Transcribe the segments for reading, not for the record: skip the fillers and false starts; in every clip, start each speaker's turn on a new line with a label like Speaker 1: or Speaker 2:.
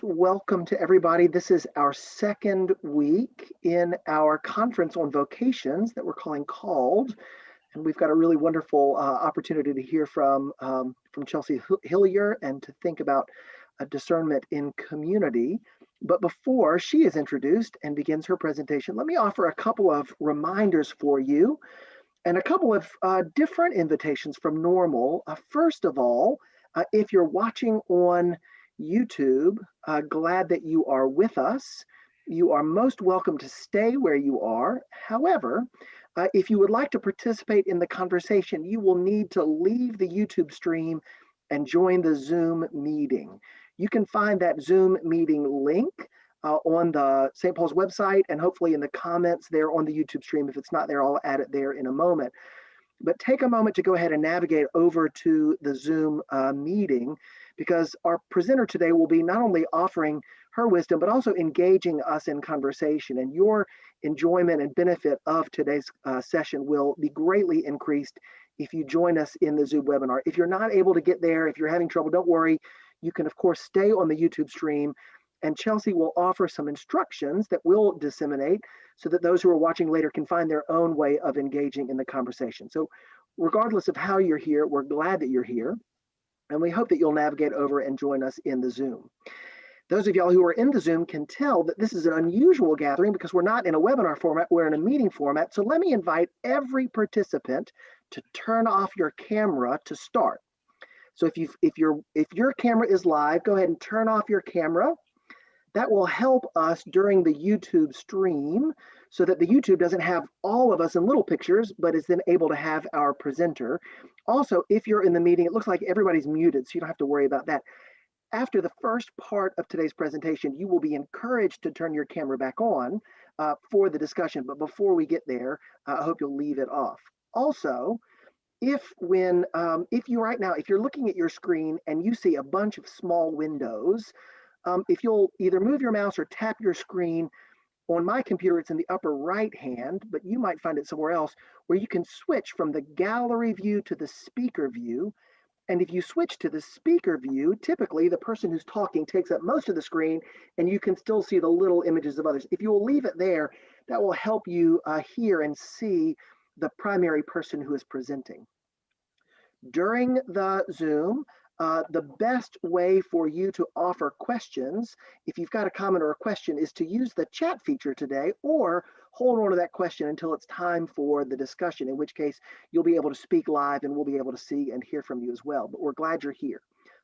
Speaker 1: Welcome to everybody. This is our second week in our conference on vocations that we're calling Called. And we've got a really wonderful opportunity to hear from Chelsea Hillier and to think about discernment in community. But before she is introduced and begins her presentation, let me offer a couple of reminders for you and a couple of different invitations from normal. First of all, if you're watching on YouTube, glad that you are with us. You are most welcome to stay where you are. However, if you would like to participate in the conversation, you will need to leave the YouTube stream and join the Zoom meeting. You can find that Zoom meeting link on the St. Paul's website and hopefully in the comments there on the YouTube stream. If it's not there, I'll add it there in a moment. But take a moment to go ahead and navigate over to the Zoom meeting, because our presenter today will be not only offering her wisdom, but also engaging us in conversation. And your enjoyment and benefit of today's session will be greatly increased if you join us in the Zoom webinar. If you're not able to get there, if you're having trouble, don't worry. You can, of course, stay on the YouTube stream, and Chelsea will offer some instructions that we'll disseminate so that those who are watching later can find their own way of engaging in the conversation. So regardless of how you're here, we're glad that you're here. And we hope that you'll navigate over and join us in the Zoom. Those of y'all who are in the Zoom can tell that this is an unusual gathering because we're not in a webinar format, we're in a meeting format. So let me invite every participant to turn off your camera to start. So if your camera is live, go ahead and turn off your camera. That will help us during the YouTube stream so that the YouTube doesn't have all of us in little pictures, but is then able to have our presenter. Also, if you're in the meeting, it looks like everybody's muted, so you don't have to worry about that. After the first part of today's presentation, you will be encouraged to turn your camera back on for the discussion. But before we get there, I hope you'll leave it off. Also, if you're looking at your screen and you see a bunch of small windows, if you'll either move your mouse or tap your screen, on my computer, it's in the upper right hand, but you might find it somewhere else where you can switch from the gallery view to the speaker view. And if you switch to the speaker view, typically the person who's talking takes up most of the screen and you can still see the little images of others. If you will leave it there, that will help you hear and see the primary person who is presenting. During the Zoom, the best way for you to offer questions, if you've got a comment or a question, is to use the chat feature today or hold on to that question until it's time for the discussion, in which case you'll be able to speak live and we'll be able to see and hear from you as well. But we're glad you're here.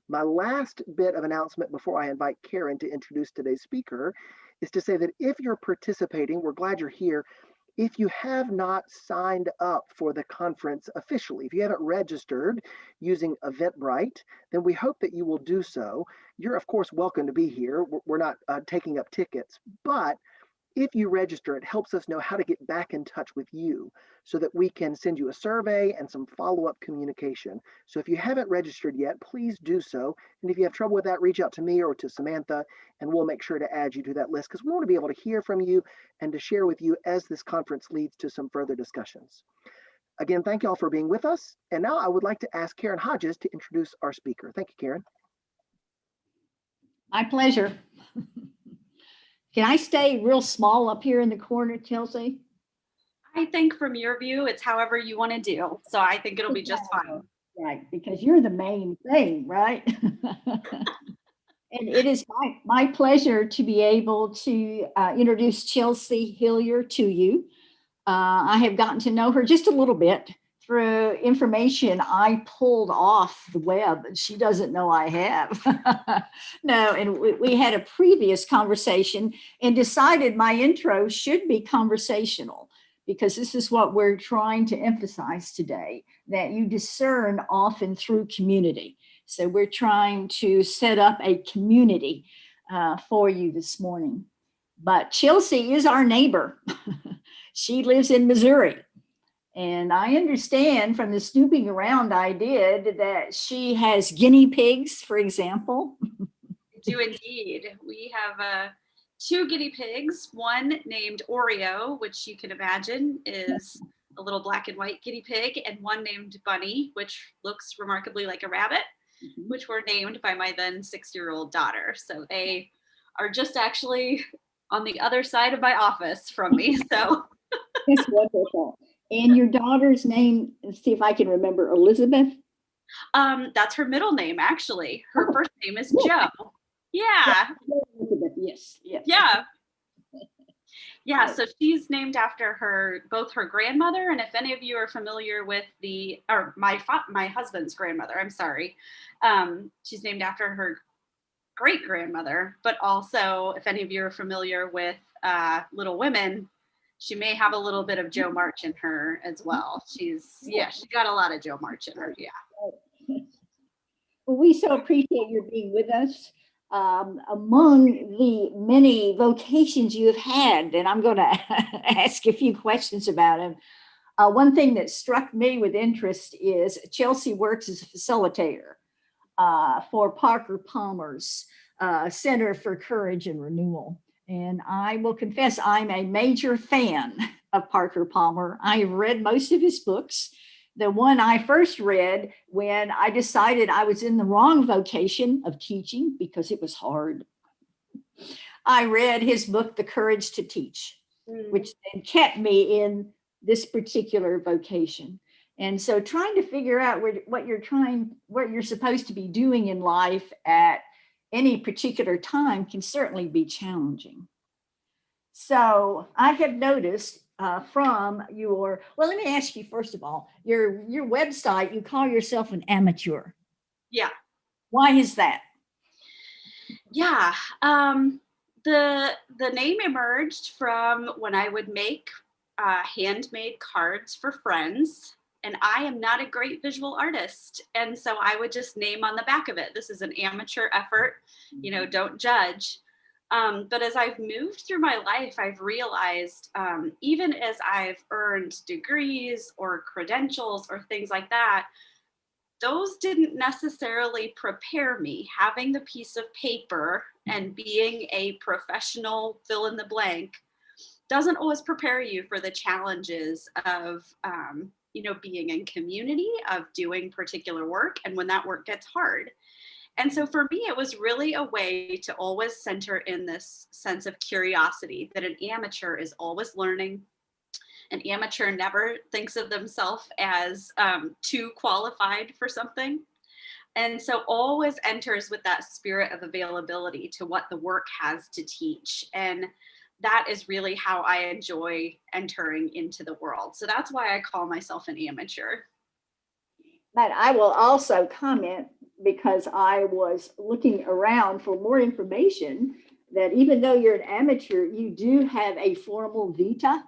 Speaker 1: My last bit of announcement before I invite Karen to introduce today's speaker is to say that if you're participating, we're glad you're here. If you have not signed up for the conference officially, if you haven't registered using Eventbrite, then we hope that you will do so. You're, of course, welcome to be here. We're not taking up tickets, but if you register, it helps us know how to get back in touch with you so that we can send you a survey and some follow-up communication. So if you haven't registered yet, please do so. And if you have trouble with that, reach out to me or to Samantha, and we'll make sure to add you to that list because we want to be able to hear from you and to share with you as this conference leads to some further discussions. Again, thank you all for being with us. And now I would like to ask Karen Hodges to introduce our speaker. Thank you, Karen.
Speaker 2: My pleasure. Can I stay real small up here in the corner, Chelsea?
Speaker 3: I think from your view, it's however you want to do. So I think it'll be just fine.
Speaker 2: Right, because you're the main thing, right? And it is my pleasure to be able to introduce Chelsea Hillier to you. I have gotten to know her just a little bit through information I pulled off the web, and she doesn't know I have. No, and we had a previous conversation and decided my intro should be conversational because this is what we're trying to emphasize today, that you discern often through community. So we're trying to set up a community for you this morning. But Chelsea is our neighbor. She lives in Missouri. And I understand from the snooping around I did that she has guinea pigs, for example.
Speaker 3: I do indeed. We have 2 guinea pigs, one named Oreo, which you can imagine is a little black and white guinea pig, and one named Bunny, which looks remarkably like a rabbit.
Speaker 2: Mhm.
Speaker 3: which were named by my then 6-year-old daughter. So they are just actually on the other side of my office from me. So
Speaker 2: That's wonderful. And your daughter's name, let's see if I can remember, Elizabeth?
Speaker 3: that's her middle name, actually. Her
Speaker 2: Oh,
Speaker 3: first name is
Speaker 2: cool.
Speaker 3: Joe. Yeah.
Speaker 2: Elizabeth, yes, yes.
Speaker 3: Yeah. Yeah,
Speaker 2: Oh,
Speaker 3: so she's named after both her grandmother, and if any of you are familiar with my husband's grandmother, I'm sorry, she's named after her great grandmother. But also, if any of you are familiar with Little Women, she may have a little bit of Joe March in her as well. She got a lot of Joe March in her. Yeah.
Speaker 2: well, we so appreciate your being with us. Among the many vocations you have had, and I'm going to ask a few questions about them. One thing that struck me with interest is Chelsea works as a facilitator for Parker Palmer's Center for Courage and Renewal. And I will confess, I'm a major fan of Parker Palmer. I've read most of his books. The one I first read when I decided I was in the wrong vocation of teaching because it was hard. I read his book, The Courage to Teach, which then kept me in this particular vocation. And so trying to figure out what you're supposed to be doing in life at any particular time can certainly be challenging. So I have noticed from well, let me ask you first of all, your website, you call yourself an amateur.
Speaker 3: Yeah.
Speaker 2: Why is that?
Speaker 3: Yeah. The name emerged from when I would make handmade cards for friends, and I am not a great visual artist, and so I would just name on the back of it, "This is an amateur effort, don't judge." But as I've moved through my life, I've realized, even as I've earned degrees or credentials or things like that, those didn't necessarily prepare me. Having the piece of paper and being a professional fill in the blank doesn't always prepare you for the challenges of being in community, of doing particular work, and when that work gets hard. And so for me, it was really a way to always center in this sense of curiosity, that an amateur is always learning. An amateur never thinks of themselves as too qualified for something. And so always enters with that spirit of availability to what the work has to teach. And that is really how I enjoy entering into the world. So that's why I call myself an amateur.
Speaker 2: But I will also comment, because I was looking around for more information, that even though you're an amateur, you do have a formal vita.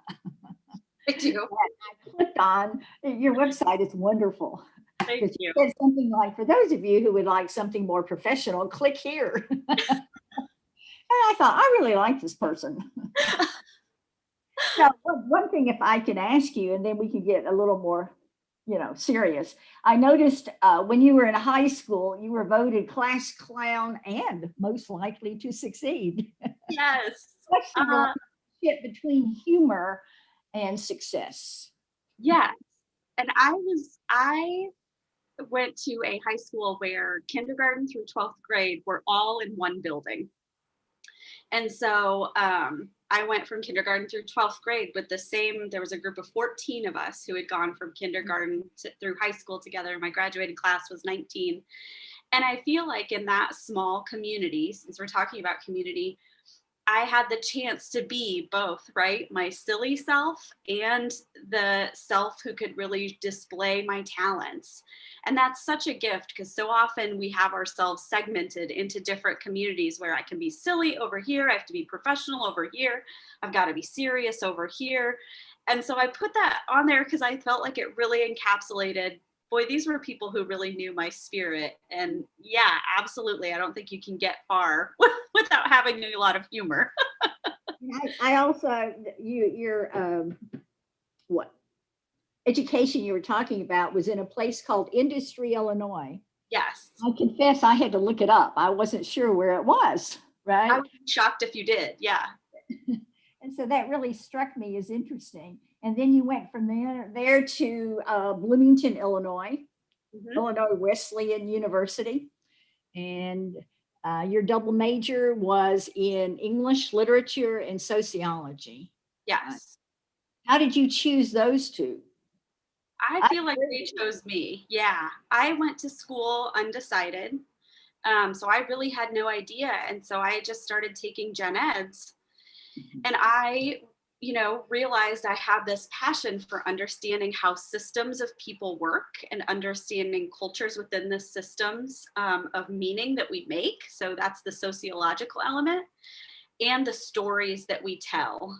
Speaker 3: I do.
Speaker 2: I clicked on your website. It's wonderful.
Speaker 3: Thank you.
Speaker 2: Said something like, for those of you who would like something more professional, click here. And I thought, I really like this person. So one thing, if I can ask you, and then we can get a little more, serious. I noticed when you were in high school, you were voted class clown and most likely to succeed.
Speaker 3: Yes.
Speaker 2: What's the relationship between humor and success?
Speaker 3: Yeah. And I went to a high school where kindergarten through 12th grade were all in one building. And so I went from kindergarten through 12th grade with there was a group of 14 of us who had gone from kindergarten through high school together. My graduating class was 19. And I feel like in that small community, since we're talking about community, I had the chance to be both, right? My silly self and the self who could really display my talents. And that's such a gift, because so often we have ourselves segmented into different communities where I can be silly over here, I have to be professional over here, I've got to be serious over here. And so I put that on there because I felt like it really encapsulated, boy, these were people who really knew my spirit. And yeah, absolutely. I don't think you can get far without having a lot of humor.
Speaker 2: I also, your what education you were talking about was in a place called Industry, Illinois.
Speaker 3: Yes.
Speaker 2: I confess I had to look it up. I wasn't sure where it was, right?
Speaker 3: I would be shocked if you did. Yeah.
Speaker 2: And so that really struck me as interesting. And then you went from there to Bloomington, Illinois.
Speaker 3: Mhm.
Speaker 2: Illinois Wesleyan University. And your double major was in English, literature, and sociology.
Speaker 3: Yes.
Speaker 2: How did you choose those two?
Speaker 3: I
Speaker 2: I
Speaker 3: feel like they
Speaker 2: agree.
Speaker 3: chose me. Yeah. I went to school undecided. So I really had no idea. And so I just started taking gen eds. And I, realized I had this passion for understanding how systems of people work and understanding cultures within the systems of meaning that we make. So that's the sociological element, and the stories that we tell,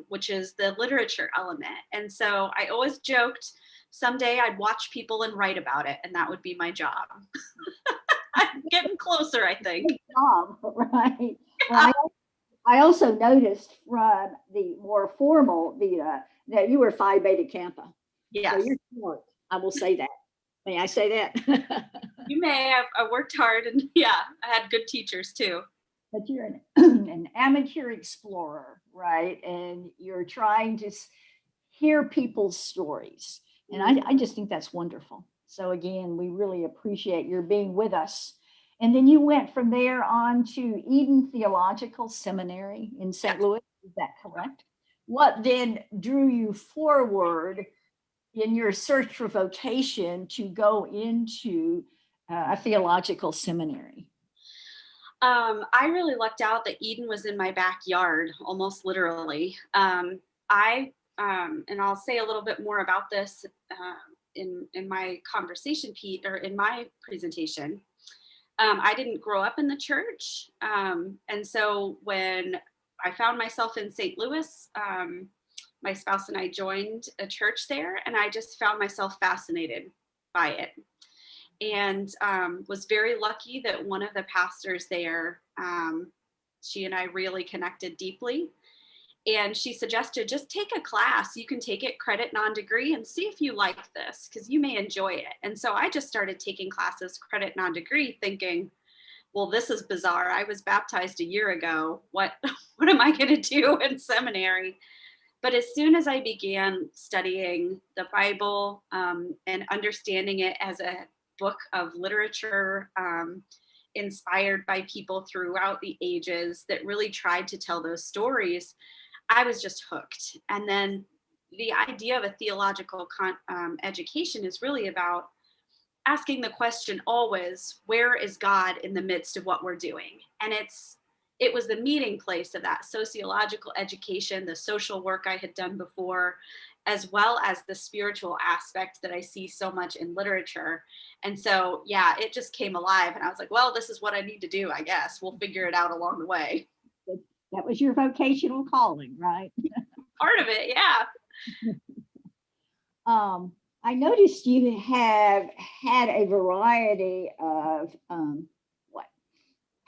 Speaker 3: which is the literature element. And so I always joked someday I'd watch people and write about it, and that would be my job. I'm getting closer, I think.
Speaker 2: Good job, right? Well, I also noticed from the more formal, that you were Phi Beta Kappa. So
Speaker 3: Yes,
Speaker 2: you're smart. I will say that. May I say that?
Speaker 3: you may. I worked hard, and yeah, I had good teachers too.
Speaker 2: But you're an amateur explorer, right? And you're trying to hear people's stories. And I just think that's wonderful. So again, we really appreciate your being with us. And then you went from there on to Eden Theological Seminary in St.
Speaker 3: Yes.
Speaker 2: Louis. Is that correct? What then drew you forward in your search for vocation to go into a theological seminary?
Speaker 3: I really lucked out that Eden was in my backyard, almost literally. And I'll say a little bit more about this in my conversation, Pete, or in my presentation. I didn't grow up in the church, and so when I found myself in St. Louis, my spouse and I joined a church there, and I just found myself fascinated by it, and was very lucky that one of the pastors there, she and I really connected deeply. And she suggested just take a class. You can take it credit non-degree and see if you like this because you may enjoy it. And so I just started taking classes credit non-degree thinking, well, this is bizarre. I was baptized a year ago. What what am I going to do in seminary? But as soon as I began studying the Bible and understanding it as a book of literature inspired by people throughout the ages that really tried to tell those stories, I was just hooked. And then the idea of a theological education is really about asking the question always, where is God in the midst of what we're doing? And it was the meeting place of that sociological education, the social work I had done before, as well as the spiritual aspect that I see so much in literature. And so, yeah, it just came alive. And I was like, well, this is what I need to do, I guess. We'll figure it out along the way.
Speaker 2: That was your vocational calling, right?
Speaker 3: Part of it, yeah.
Speaker 2: I noticed you have had a variety of what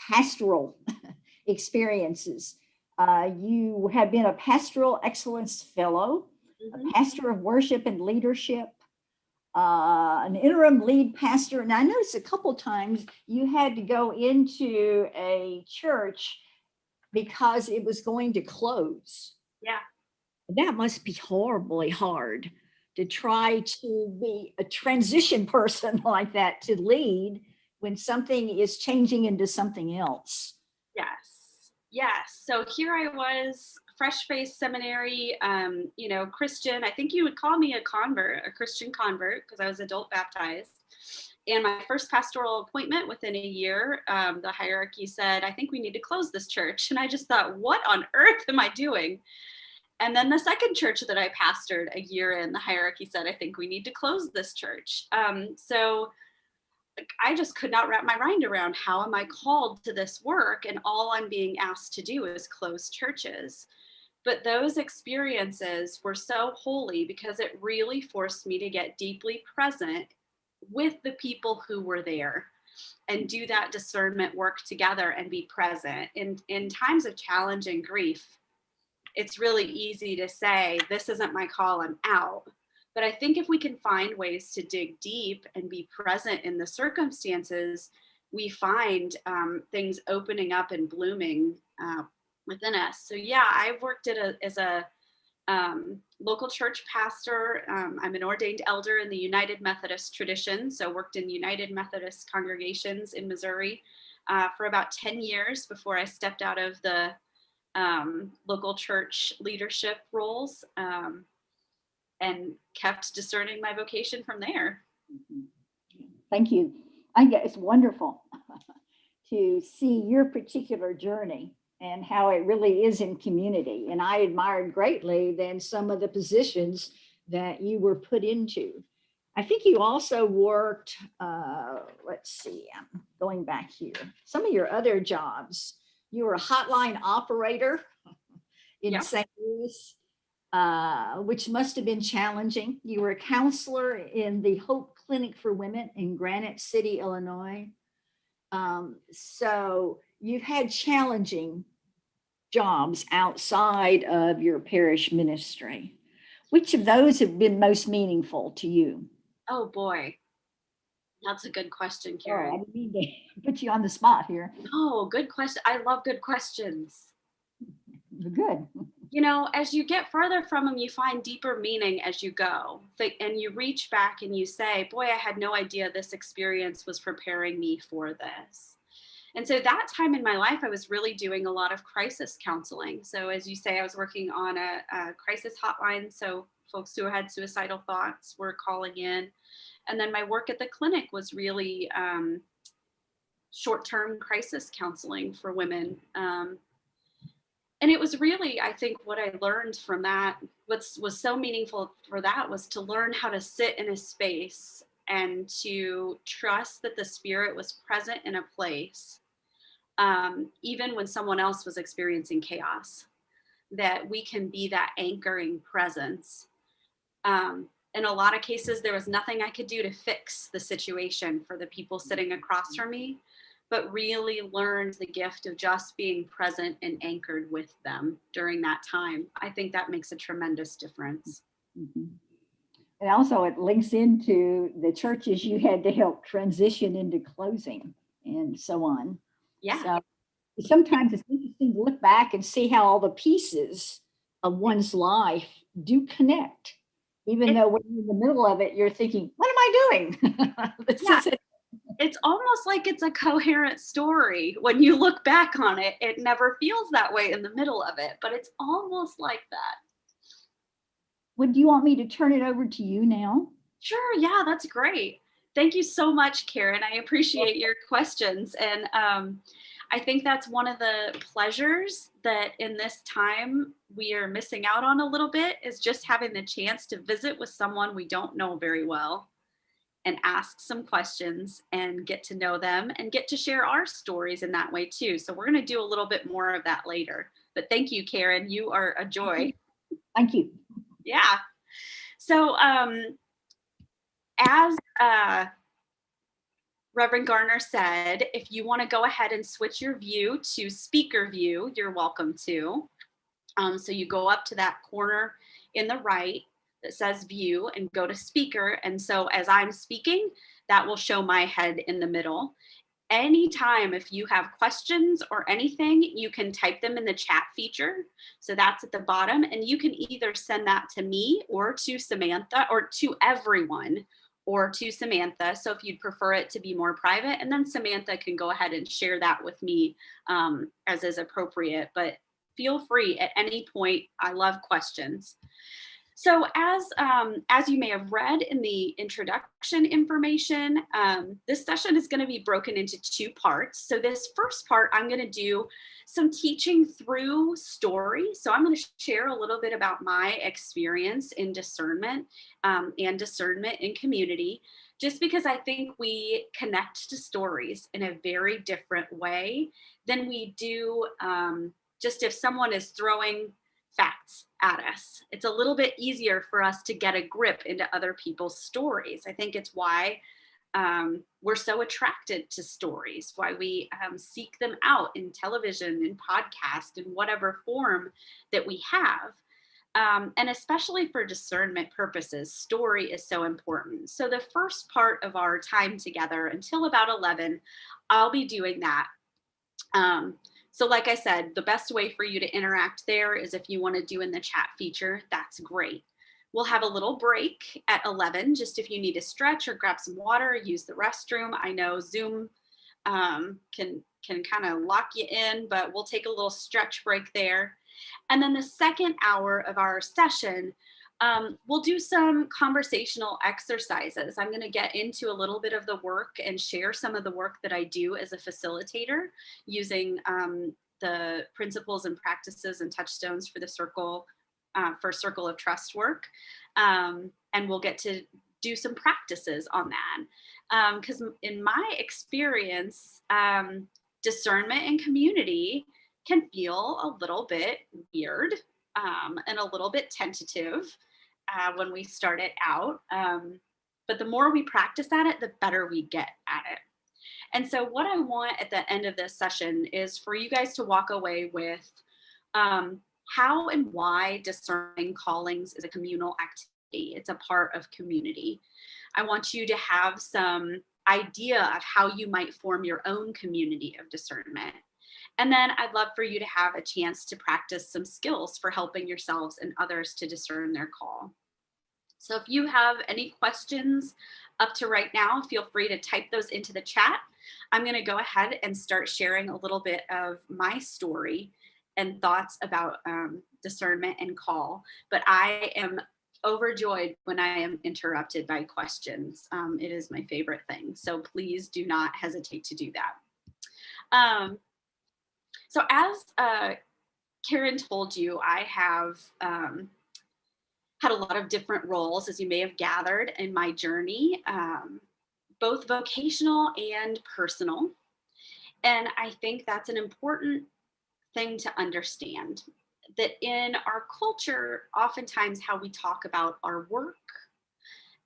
Speaker 2: pastoral experiences. You have been a pastoral excellence fellow,
Speaker 3: Mm-hmm.
Speaker 2: a pastor of worship and leadership, an interim lead pastor. And I noticed a couple times you had to go into a church because it was going to close.
Speaker 3: Yeah.
Speaker 2: That must be horribly hard to try to be a transition person like that to lead when something is changing into something else.
Speaker 3: Yes. Yes. So here I was, fresh faced seminary, Christian. I think you would call me a convert, a Christian convert, because I was adult baptized. And my first pastoral appointment within a year, the hierarchy said, I think we need to close this church. And I just thought, what on earth am I doing? And then the second church that I pastored a year in, the hierarchy said, I think we need to close this church. So I just could not wrap my mind around how am I called to this work and all I'm being asked to do is close churches. But those experiences were so holy because it really forced me to get deeply present with the people who were there and do that discernment work together and be present. In times of challenge and grief, it's really easy to say, this isn't my call, I'm out. But I think if we can find ways to dig deep and be present in the circumstances, we find things opening up and blooming within us. So yeah, I've worked as a local church pastor. I'm an ordained elder in the United Methodist tradition, so worked in United Methodist congregations in Missouri for about 10 years before I stepped out of the local church leadership roles, and kept discerning my vocation from there.
Speaker 2: Thank you. I think it's wonderful to see your particular journey and how it really is in community. And I admired greatly then some of the positions that you were put into. I think you also worked, let's see, I'm going back here, some of your other jobs. You were a hotline operator in
Speaker 3: Yep.
Speaker 2: St. Louis, which must have been challenging. You were a counselor in the Hope Clinic for Women in Granite City, Illinois. So you've had challenging jobs outside of your parish ministry. Which of those have been most meaningful to you?
Speaker 3: Oh boy, that's a good question,
Speaker 2: Oh,
Speaker 3: Karen.
Speaker 2: I didn't mean to put you on the spot here.
Speaker 3: Oh, good question. I love good questions.
Speaker 2: Good.
Speaker 3: You know, as you get further from them, you find deeper meaning as you go. And you reach back and you say, boy, I had no idea this experience was preparing me for this. And so that time in my life, I was really doing a lot of crisis counseling. So as you say, I was working on a crisis hotline. So folks who had suicidal thoughts were calling in. And then my work at the clinic was really short-term crisis counseling for women. And it was really, I think, what I learned from that, what was so meaningful for that was to learn how to sit in a space and to trust that the Spirit was present in a place, even when someone else was experiencing chaos, that we can be that anchoring presence. In a lot of cases, there was nothing I could do to fix the situation for the people sitting across from me, but really learned the gift of just being present and anchored with them during that time. I think that makes a tremendous difference.
Speaker 2: Mm-hmm. And also it links into the churches you had to help transition into closing and so on.
Speaker 3: Yeah.
Speaker 2: So sometimes it's interesting to look back and see how all the pieces of one's life do connect. Even though when you're in the middle of it, you're thinking, what am I doing?
Speaker 3: It's almost like it's a coherent story. When you look back on it, it never feels that way in the middle of it, but it's almost like that.
Speaker 2: Would you want me to turn it over to you now?
Speaker 3: Sure. Yeah, that's great. Thank you so much, Karen. I appreciate your questions. And I think that's one of the pleasures that in this time we are missing out on a little bit, is just having the chance to visit with someone we don't know very well and ask some questions and get to know them and get to share our stories in that way too. So we're going to do a little bit more of that later. But thank you, Karen. You are a joy.
Speaker 2: Thank you.
Speaker 3: Yeah. So as Reverend Garner said, if you want to go ahead and switch your view to speaker view, you're welcome to. So you go up to that corner in the right that says view and go to speaker. And so as I'm speaking, that will show my head in the middle. Anytime if you have questions or anything, you can type them in the chat feature. So that's at the bottom, and you can either send that to me or to Samantha or to everyone or to Samantha. So if you'd prefer it to be more private, and then Samantha can go ahead and share that with me as is appropriate, but feel free at any point. I love questions. So as you may have read in the introduction information, this session is going to be broken into two parts. So this first part, I'm going to do some teaching through story. So I'm going to share a little bit about my experience in discernment and discernment in community, just because I think we connect to stories in a very different way than we do just if someone is throwing facts at us. It's a little bit easier for us to get a grip into other people's stories. I think it's why we're so attracted to stories, why we seek them out in television, in podcast, in whatever form that we have. And especially for discernment purposes, story is so important. So the first part of our time together until about 11, I'll be doing that. So like I said, the best way for you to interact there is if you want to do in the chat feature, that's great. We'll have a little break at 11, just if you need to stretch or grab some water, use the restroom. I know Zoom can kind of lock you in, but we'll take a little stretch break there. And then the second hour of our session, we'll do some conversational exercises. I'm going to get into a little bit of the work and share some of the work that I do as a facilitator using the principles and practices and touchstones for the circle of trust work. And we'll get to do some practices on that. Because in my experience, discernment and community can feel a little bit weird and a little bit tentative when we start it out. But the more we practice at it, the better we get at it. And so what I want at the end of this session is for you guys to walk away with how and why discerning callings is a communal activity. It's a part of community. I want you to have some idea of how you might form your own community of discernment. And then I'd love for you to have a chance to practice some skills for helping yourselves and others to discern their call. So if you have any questions up to right now, feel free to type those into the chat. I'm going to go ahead and start sharing a little bit of my story and thoughts about discernment and call. But I am overjoyed when I am interrupted by questions. It is my favorite thing. So please do not hesitate to do that. So as Karen told you, I have had a lot of different roles, as you may have gathered in my journey, both vocational and personal. And I think that's an important thing to understand, that in our culture, oftentimes how we talk about our work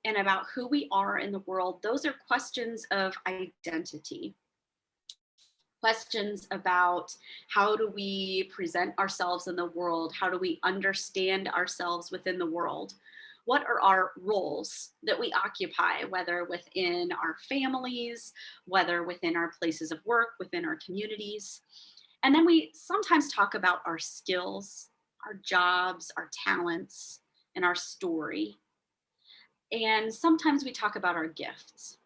Speaker 3: and about who we are in the world, those are questions of identity. Questions about how do we present ourselves in the world? How do we understand ourselves within the world? What are our roles that we occupy, whether within our families, whether within our places of work, within our communities? And then we sometimes talk about our skills, our jobs, our talents, and our story. And sometimes we talk about our gifts.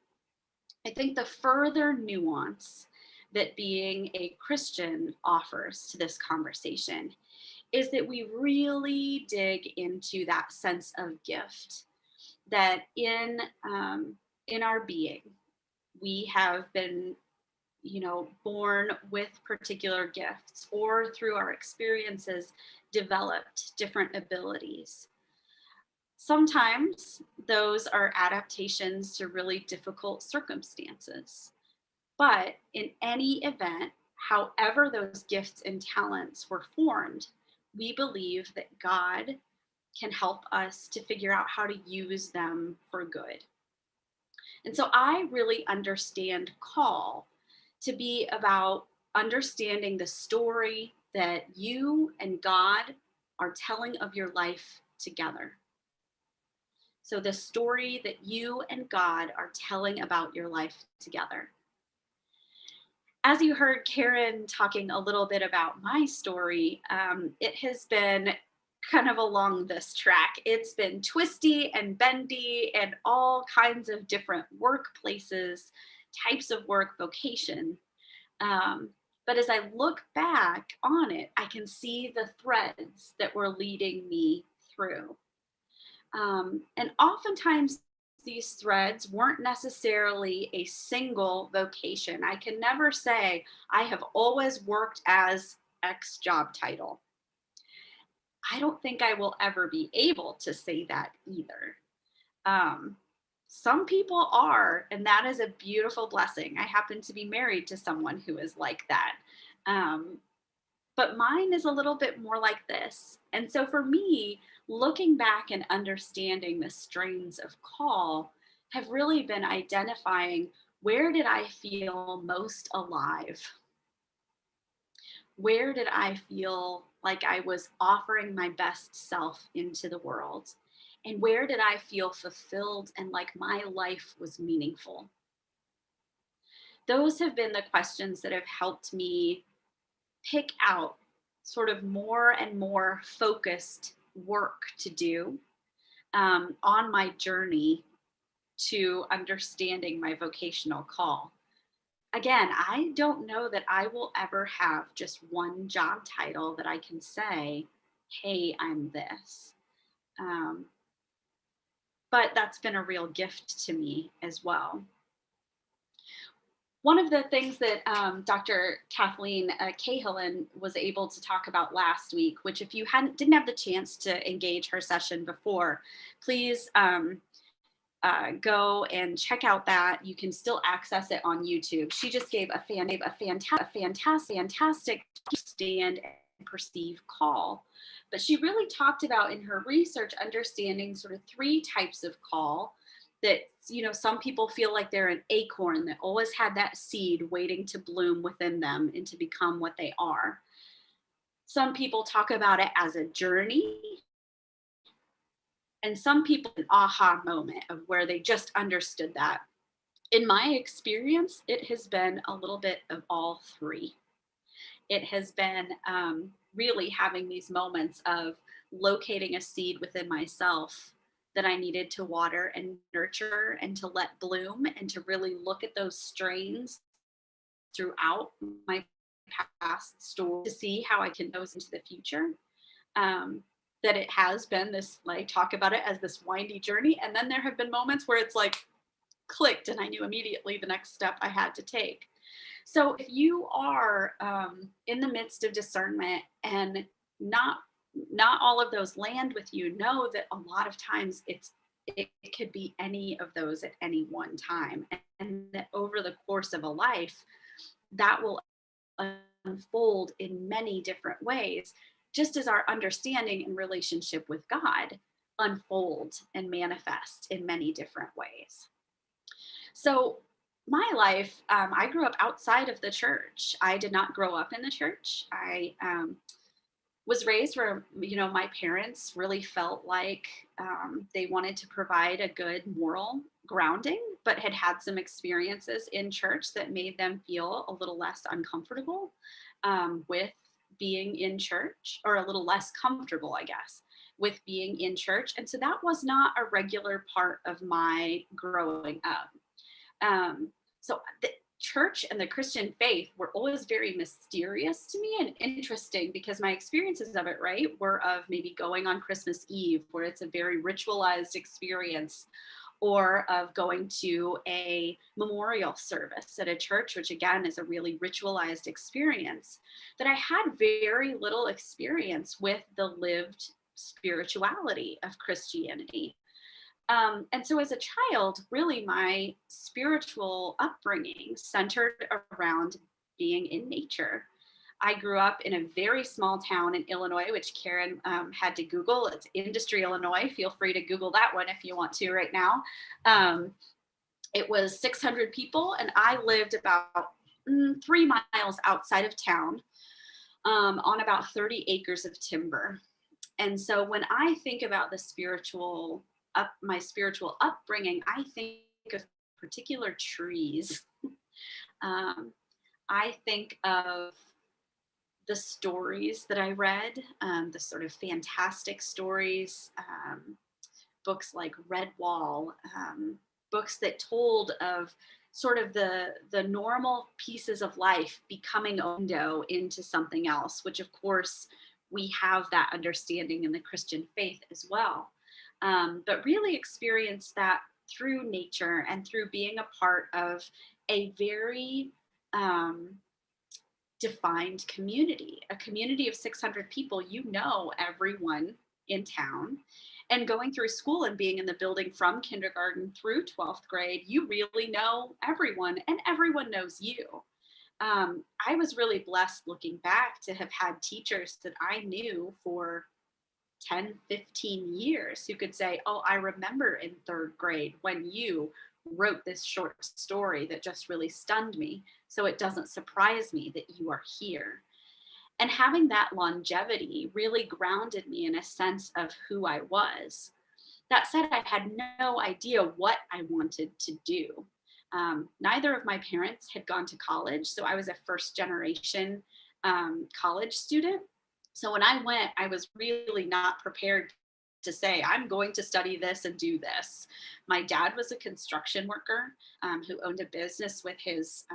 Speaker 3: I think the further nuance that being a Christian offers to this conversation is that we really dig into that sense of gift, that in our being, we have been born with particular gifts, or through our experiences developed different abilities. Sometimes those are adaptations to really difficult circumstances. But in any event, however those gifts and talents were formed, we believe that God can help us to figure out how to use them for good. And so I really understand call to be about understanding the story that you and God are telling of your life together. So the story that you and God are telling about your life together. As you heard Karen talking a little bit about my story, it has been kind of along this track. It's been twisty and bendy and all kinds of different workplaces, types of work, vocation. But as I look back on it, I can see the threads that were leading me through. And oftentimes these threads weren't necessarily a single vocation. I can never say I have always worked as X job title. I don't think I will ever be able to say that either. Some people are, and that is a beautiful blessing. I happen to be married to someone who is like that. But mine is a little bit more like this. And so for me, looking back and understanding the strains of call have really been identifying, where did I feel most alive? Where did I feel like I was offering my best self into the world? And where did I feel fulfilled and like my life was meaningful? Those have been the questions that have helped me pick out sort of more and more focused work to do on my journey to understanding my vocational call. Again, I don't know that I will ever have just one job title that I can say, hey, I'm this. Um, but that's been a real gift to me as well. One of the things that Dr. Kathleen Cahalan was able to talk about last week, which if you didn't have the chance to engage her session before, please go and check out that. You can still access it on YouTube. She just gave a fantastic understand and perceive call. But she really talked about in her research understanding sort of 3 types of call that, you know, some people feel like they're an acorn that always had that seed waiting to bloom within them and to become what they are. Some people talk about it as a journey. And some people, an aha moment of where they just understood that. In my experience, it has been a little bit of all 3. It has been really having these moments of locating a seed within myself that I needed to water and nurture and to let bloom and to really look at those strains throughout my past story to see how I can those into the future. That it has been this, like, talk about it as this windy journey. And then there have been moments where it's like clicked and I knew immediately the next step I had to take. So if you are in the midst of discernment and not all of those land with you, know that a lot of times it could be any of those at any one time. And that over the course of a life, that will unfold in many different ways, just as our understanding and relationship with God unfold and manifest in many different ways. So my life, I grew up outside of the church. I did not grow up in the church. I was raised where, you know, my parents really felt like they wanted to provide a good moral grounding, but had had some experiences in church that made them feel a little less uncomfortable with being in church, or a little less comfortable, I guess, with being in church. And so that was not a regular part of my growing up. So the church and the Christian faith were always very mysterious to me and interesting, because my experiences of it, right, were of maybe going on Christmas Eve, where it's a very ritualized experience, or of going to a memorial service at a church, which again is a really ritualized experience, that I had very little experience with the lived spirituality of Christianity. And so as a child, really my spiritual upbringing centered around being in nature. I grew up in a very small town in Illinois, which Karen had to Google. It's Industry, Illinois. Feel free to Google that one if you want to right now. It was 600 people, and I lived about 3 miles outside of town on about 30 acres of timber. And so when I think about the my spiritual upbringing, I think of particular trees. I think of the stories that I read, the sort of fantastic stories, books like Redwall, books that told of sort of the normal pieces of life becoming a window into something else, which of course we have that understanding in the Christian faith as well. But really experience that through nature and through being a part of a very defined community, a community of 600 people. You know everyone in town, and going through school and being in the building from kindergarten through 12th grade, you really know everyone and everyone knows you. I was really blessed looking back to have had teachers that I knew for 10, 15 years who could say, oh, I remember in 3rd grade when you wrote this short story that just really stunned me. So it doesn't surprise me that you are here. And having that longevity really grounded me in a sense of who I was. That said, I had no idea what I wanted to do. Neither of my parents had gone to college, so I was a first generation college student. So when I went, I was really not prepared to say, I'm going to study this and do this. My dad was a construction worker who owned a business with his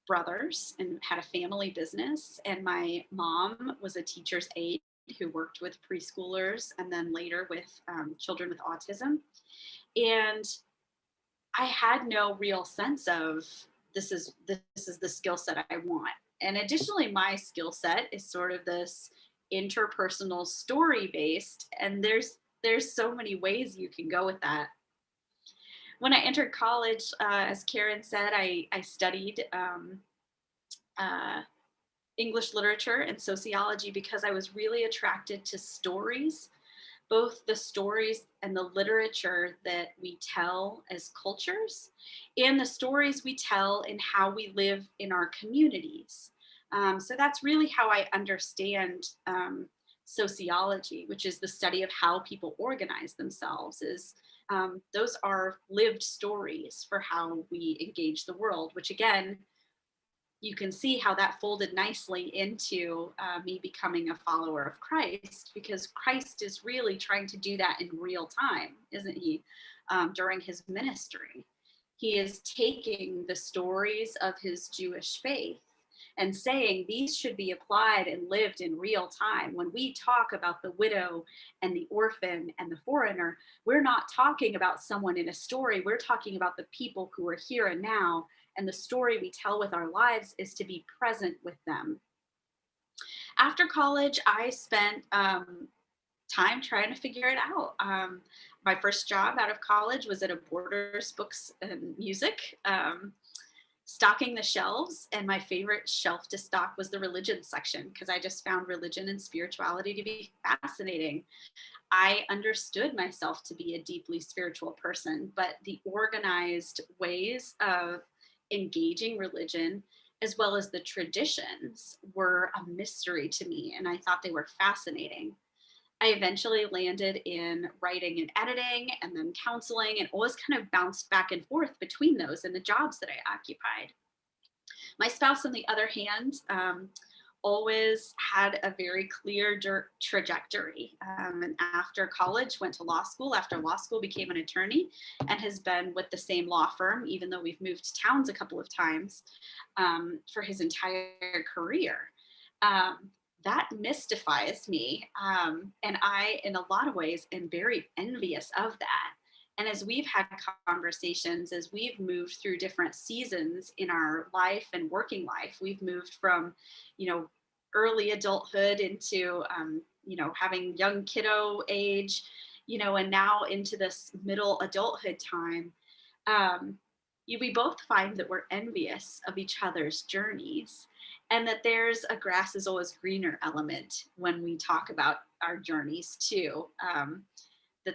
Speaker 3: brothers and had a family business. And my mom was a teacher's aide who worked with preschoolers and then later with children with autism. And I had no real sense of this is the skill set I want. And additionally, my skill set is sort of this interpersonal story based, and there's so many ways you can go with that. When I entered college, as Karen said, I studied uh, English literature and sociology because I was really attracted to stories, both the stories and the literature that we tell as cultures and the stories we tell in how we live in our communities. So that's really how I understand sociology, which is the study of how people organize themselves. Those are lived stories for how we engage the world, which again, you can see how that folded nicely into me becoming a follower of Christ, because Christ is really trying to do that in real time, isn't he? During his ministry, he is taking the stories of his Jewish faith and saying these should be applied and lived in real time. When we talk about the widow and the orphan and the foreigner, we're not talking about someone in a story. We're talking about the people who are here and now. And the story we tell with our lives is to be present with them. After college, I spent time trying to figure it out. My first job out of college was at a Borders Books and Music, stocking the shelves. And my favorite shelf to stock was the religion section, because I just found religion and spirituality to be fascinating. I understood myself to be a deeply spiritual person, but the organized ways of engaging religion as well as the traditions were a mystery to me, and I thought they were fascinating. I eventually landed in writing and editing and then counseling, and always kind of bounced back and forth between those and the jobs that I occupied. My spouse, on the other hand, always had a very clear trajectory. And after college, went to law school. After law school, became an attorney, and has been with the same law firm, even though we've moved towns a couple of times, for his entire career. That mystifies me. And I, in a lot of ways, am very envious of that. And as we've had conversations, as we've moved through different seasons in our life and working life, we've moved from, early adulthood into, having young kiddo age, and now into this middle adulthood time. We both find that we're envious of each other's journeys, and that there's a grass is always greener element when we talk about our journeys too.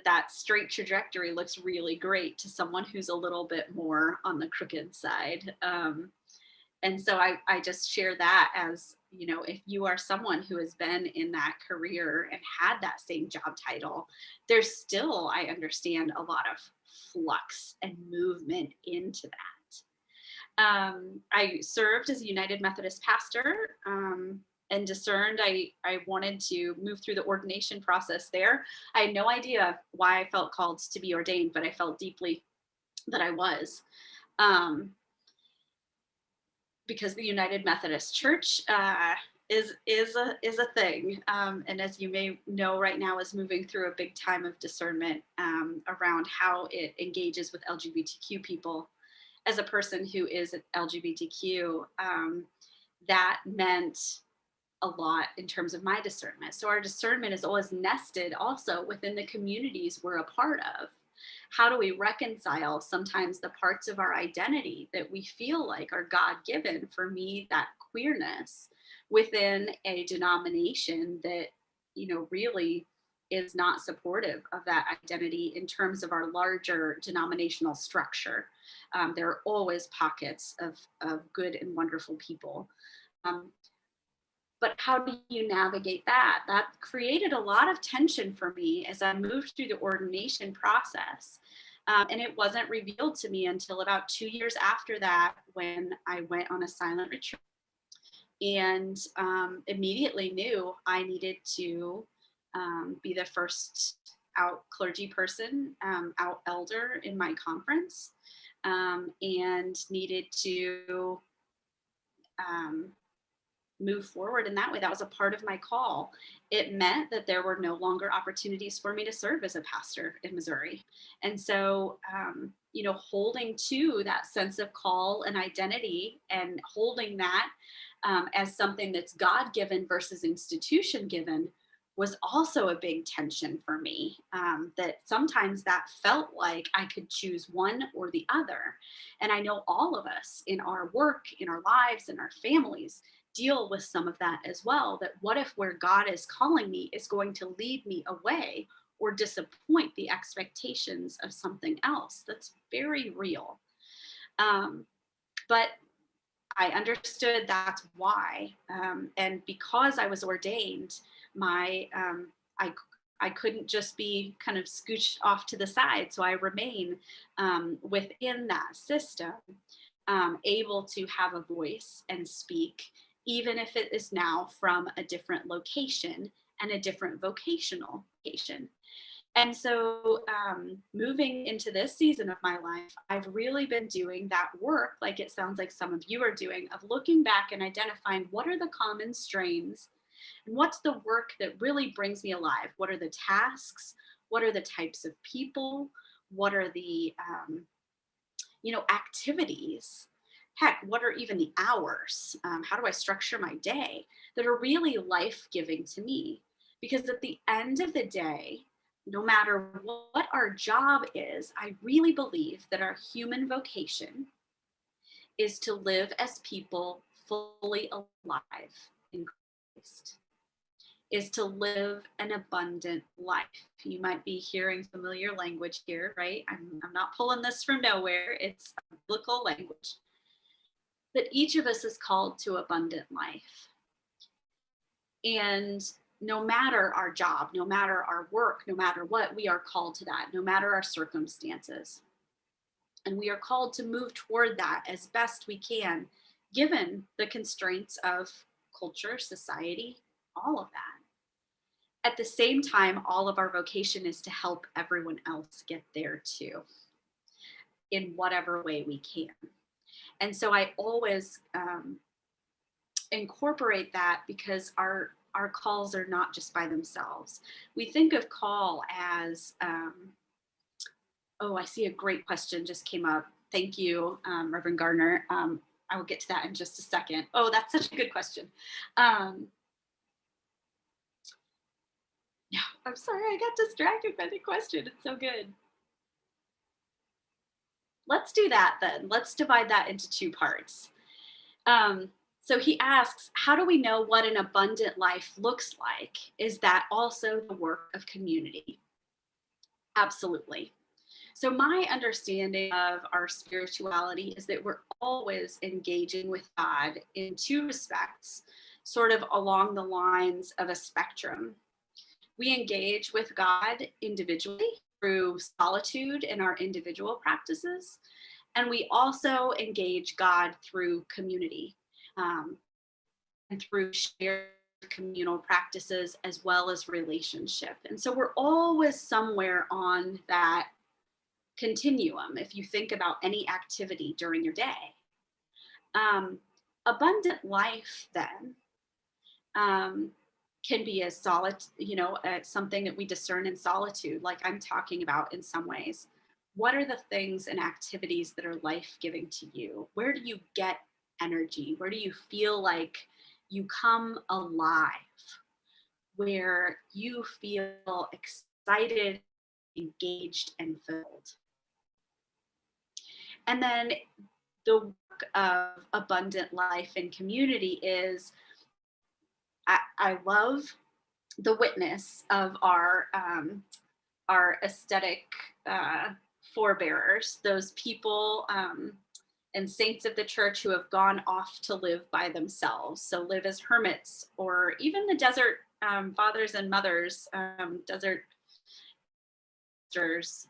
Speaker 3: That straight trajectory looks really great to someone who's a little bit more on the crooked side. And so I just share that as, if you are someone who has been in that career and had that same job title, there's still, I understand, a lot of flux and movement into that. I served as a United Methodist pastor, and discerned I wanted to move through the ordination process there. I had no idea why I felt called to be ordained, but I felt deeply that I was. Because the United Methodist Church is a thing, and as you may know, right now is moving through a big time of discernment around how it engages with LGBTQ people. As a person who is LGBTQ, that meant a lot in terms of my discernment. So our discernment is always nested also within the communities we're a part of. How do we reconcile sometimes the parts of our identity that we feel like are God-given? For me, that queerness within a denomination that, really is not supportive of that identity in terms of our larger denominational structure. There are always pockets of good and wonderful people. But how do you navigate that? That created a lot of tension for me as I moved through the ordination process. And it wasn't revealed to me until about 2 years after that, when I went on a silent retreat and immediately knew I needed to be the first out clergy person, out elder in my conference, and needed to um, move forward in that way. That was a part of my call. It meant that there were no longer opportunities for me to serve as a pastor in Missouri. And so, holding to that sense of call and identity, and holding that as something that's God given versus institution given, was also a big tension for me. That sometimes that felt like I could choose one or the other. And I know all of us in our work, in our lives, in our families deal with some of that as well. That what if where God is calling me is going to lead me away or disappoint the expectations of something else? That's very real. But I understood that's why. And because I was ordained, my I couldn't just be kind of scooched off to the side. So I remain within that system, able to have a voice and speak, even if it is now from a different location and a different vocational location. And so, moving into this season of my life, I've really been doing that work, like it sounds like some of you are doing, of looking back and identifying what are the common strains and what's the work that really brings me alive. What are the tasks? What are the types of people? What are the activities? Heck, what are even the hours? How do I structure my day that are really life-giving to me? Because at the end of the day, no matter what our job is, I really believe that our human vocation is to live as people fully alive in Christ, is to live an abundant life. You might be hearing familiar language here, right? I'm not pulling this from nowhere. It's biblical language. That each of us is called to abundant life. And no matter our job, no matter our work, no matter what, we are called to that, no matter our circumstances. And we are called to move toward that as best we can, given the constraints of culture, society, all of that. At the same time, all of our vocation is to help everyone else get there too, in whatever way we can. And so I always incorporate that, because our calls are not just by themselves. We think of call as, I see a great question just came up. Thank you, Reverend Gardner. I will get to that in just a second. Oh, that's such a good question. Yeah, I'm sorry, I got distracted by the question. It's so good. Let's do that then. Let's divide that into two parts. So he asks, how do we know what an abundant life looks like? Is that also the work of community? Absolutely. So my understanding of our spirituality is that we're always engaging with God in two respects, sort of along the lines of a spectrum. We engage with God individually through solitude in our individual practices, and we also engage God through community, and through shared communal practices as well as relationship. And so we're always somewhere on that continuum if you think about any activity during your day. Abundant life then can be as something that we discern in solitude, like I'm talking about in some ways. What are the things and activities that are life-giving to you? Where do you get energy? Where do you feel like you come alive? Where you feel excited, engaged, and filled? And then the work of abundant life and community is, I love the witness of our aesthetic forebearers, those people and saints of the church who have gone off to live by themselves, so live as hermits, or even the desert fathers and mothers, desert sisters,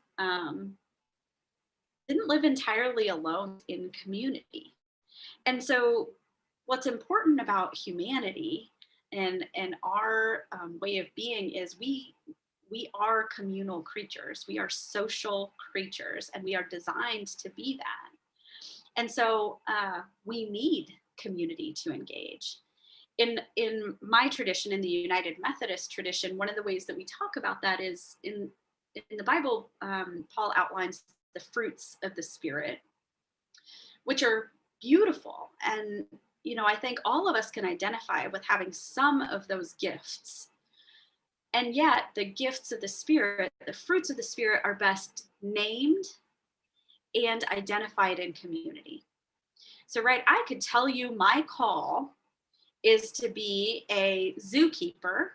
Speaker 3: didn't live entirely alone in community. And so what's important about humanity and our way of being is we are communal creatures. We are social creatures, and we are designed to be that. And so we need community to engage. In my tradition, in the United Methodist tradition, one of the ways that we talk about that is in the Bible, Paul outlines the fruits of the Spirit, which are beautiful. And, I think all of us can identify with having some of those gifts. And yet, the gifts of the Spirit, the fruits of the Spirit, are best named and identified in community. So, right, I could tell you my call is to be a zookeeper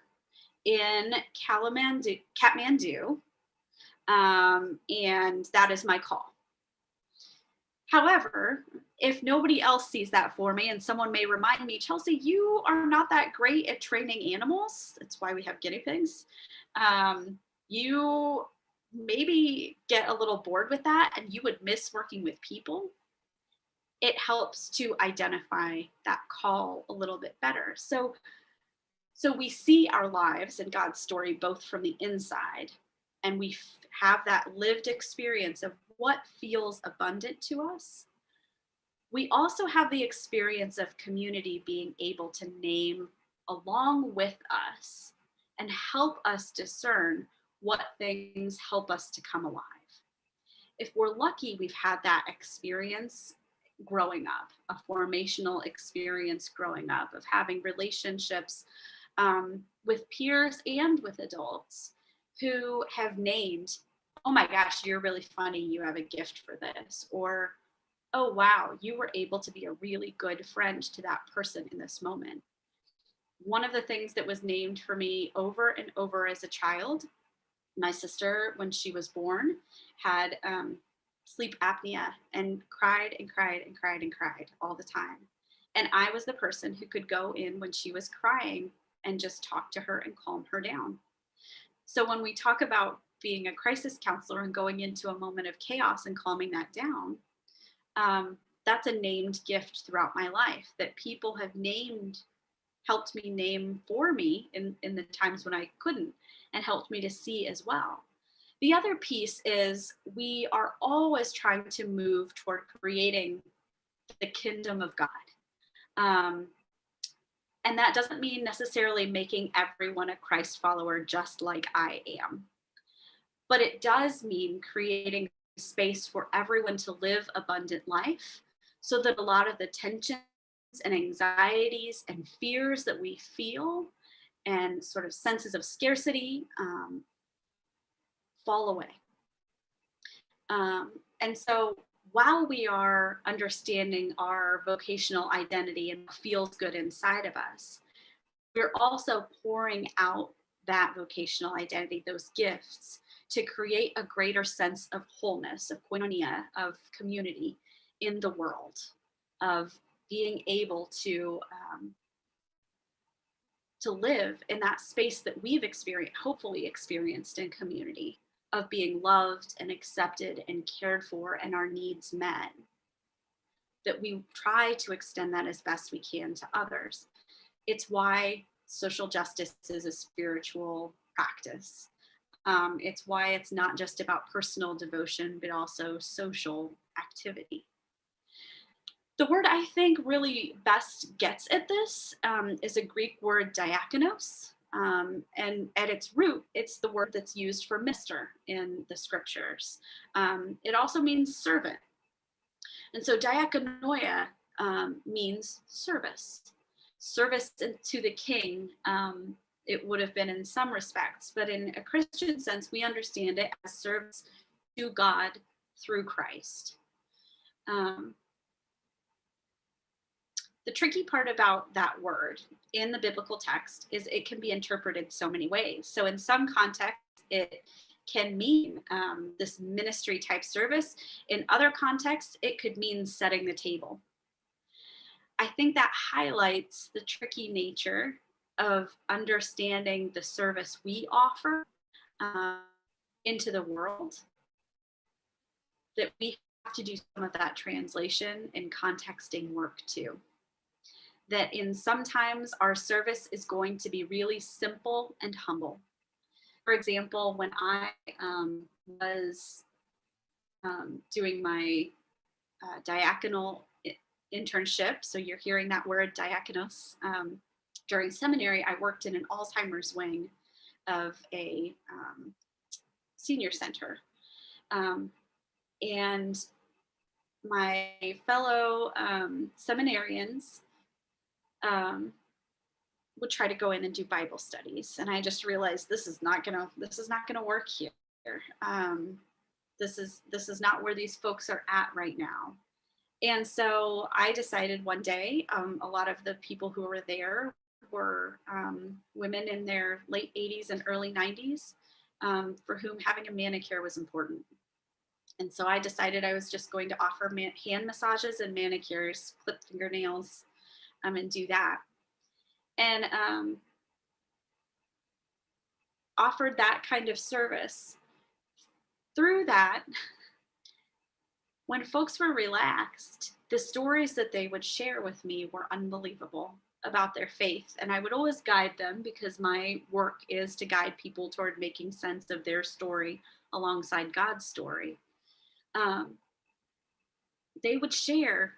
Speaker 3: in Kathmandu, and that is my call. However, if nobody else sees that for me, and someone may remind me, Chelsea, you are not that great at training animals. That's why we have guinea pigs. You maybe get a little bored with that and you would miss working with people. It helps to identify that call a little bit better. So we see our lives and God's story both from the inside, and we have that lived experience of what feels abundant to us. We also have the experience of community being able to name along with us and help us discern what things help us to come alive. If we're lucky, we've had that experience growing up, a formational experience growing up of having relationships with peers and with adults who have named, oh my gosh, you're really funny, you have a gift for this, or oh wow, you were able to be a really good friend to that person in this moment. One of the things that was named for me over and over as a child, my sister, when she was born, had sleep apnea and cried and cried and cried and cried all the time. And I was the person who could go in when she was crying and just talk to her and calm her down. So when we talk about being a crisis counselor and going into a moment of chaos and calming that down, that's a named gift throughout my life that people have helped me name for me in the times when I couldn't, and helped me to see as well. The other piece is we are always trying to move toward creating the kingdom of God. And that doesn't mean necessarily making everyone a Christ follower just like I am. But it does mean creating space for everyone to live abundant life so that a lot of the tensions and anxieties and fears that we feel and sort of senses of scarcity fall away. And so while we are understanding our vocational identity and what feels good inside of us, we're also pouring out that vocational identity, those gifts, to create a greater sense of wholeness, of koinonia, of community in the world, of being able to live in that space that we've hopefully experienced in community, of being loved and accepted and cared for and our needs met, that we try to extend that as best we can to others. It's why social justice is a spiritual practice. It's why it's not just about personal devotion, but also social activity. The word I think really best gets at this is a Greek word diakonos. And at its root, it's the word that's used for minister in the scriptures. It also means servant. And so diakonoia means service. Service to the king, it would have been in some respects, but in a Christian sense, we understand it as service to God through Christ. The tricky part about that word in the biblical text is it can be interpreted so many ways. So in some contexts, it can mean this ministry type service. In other contexts, it could mean setting the table. I think that highlights the tricky nature of understanding the service we offer into the world, that we have to do some of that translation and contexting work too. that in sometimes our service is going to be really simple and humble. For example, when I was doing my diaconal internship, so you're hearing that word diakonos, during seminary, I worked in an Alzheimer's wing of a senior center. And my fellow seminarians would try to go in and do Bible studies, and I just realized this is not gonna work here. This is not where these folks are at right now. And so I decided one day, a lot of the people who were there were women in their late 80s and early 90s, for whom having a manicure was important. And so I decided I was just going to offer hand massages and manicures, clip fingernails, and do that. And offered that kind of service. Through that, when folks were relaxed, the stories that they would share with me were unbelievable about their faith. And I would always guide them, because my work is to guide people toward making sense of their story alongside God's story. They would share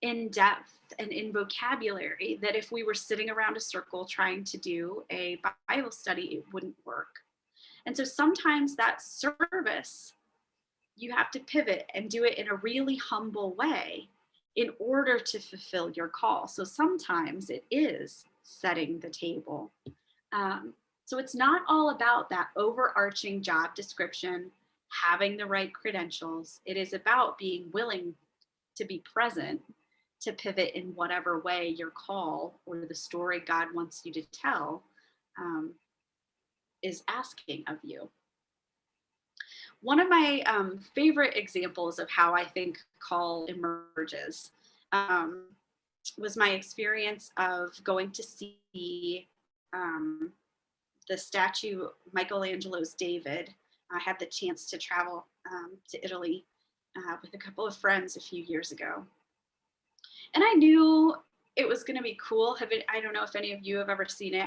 Speaker 3: in depth and in vocabulary that if we were sitting around a circle trying to do a Bible study, it wouldn't work. And so sometimes that service, you have to pivot and do it in a really humble way in order to fulfill your call. So sometimes it is setting the table. So it's not all about that overarching job description, having the right credentials. It is about being willing to be present, to pivot in whatever way your call or the story God wants you to tell is asking of you. One of my favorite examples of how I think call emerges was my experience of going to see the statue, Michelangelo's David. I had the chance to travel to Italy with a couple of friends a few years ago. And I knew it was going to be cool. I don't know if any of you have ever seen it.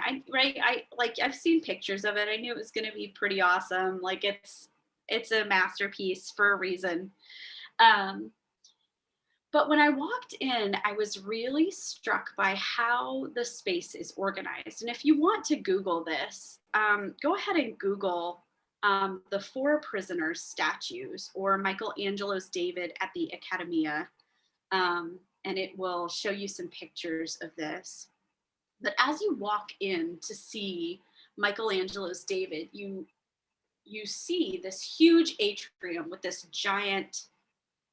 Speaker 3: I've seen pictures of it. I knew it was going to be pretty awesome. Like it's a masterpiece for a reason. But when I walked in, I was really struck by how the space is organized. And if you want to Google this, go ahead and Google the Four Prisoners statues or Michelangelo's David at the Accademia. And it will show you some pictures of this. But as you walk in to see Michelangelo's David, you see this huge atrium with this giant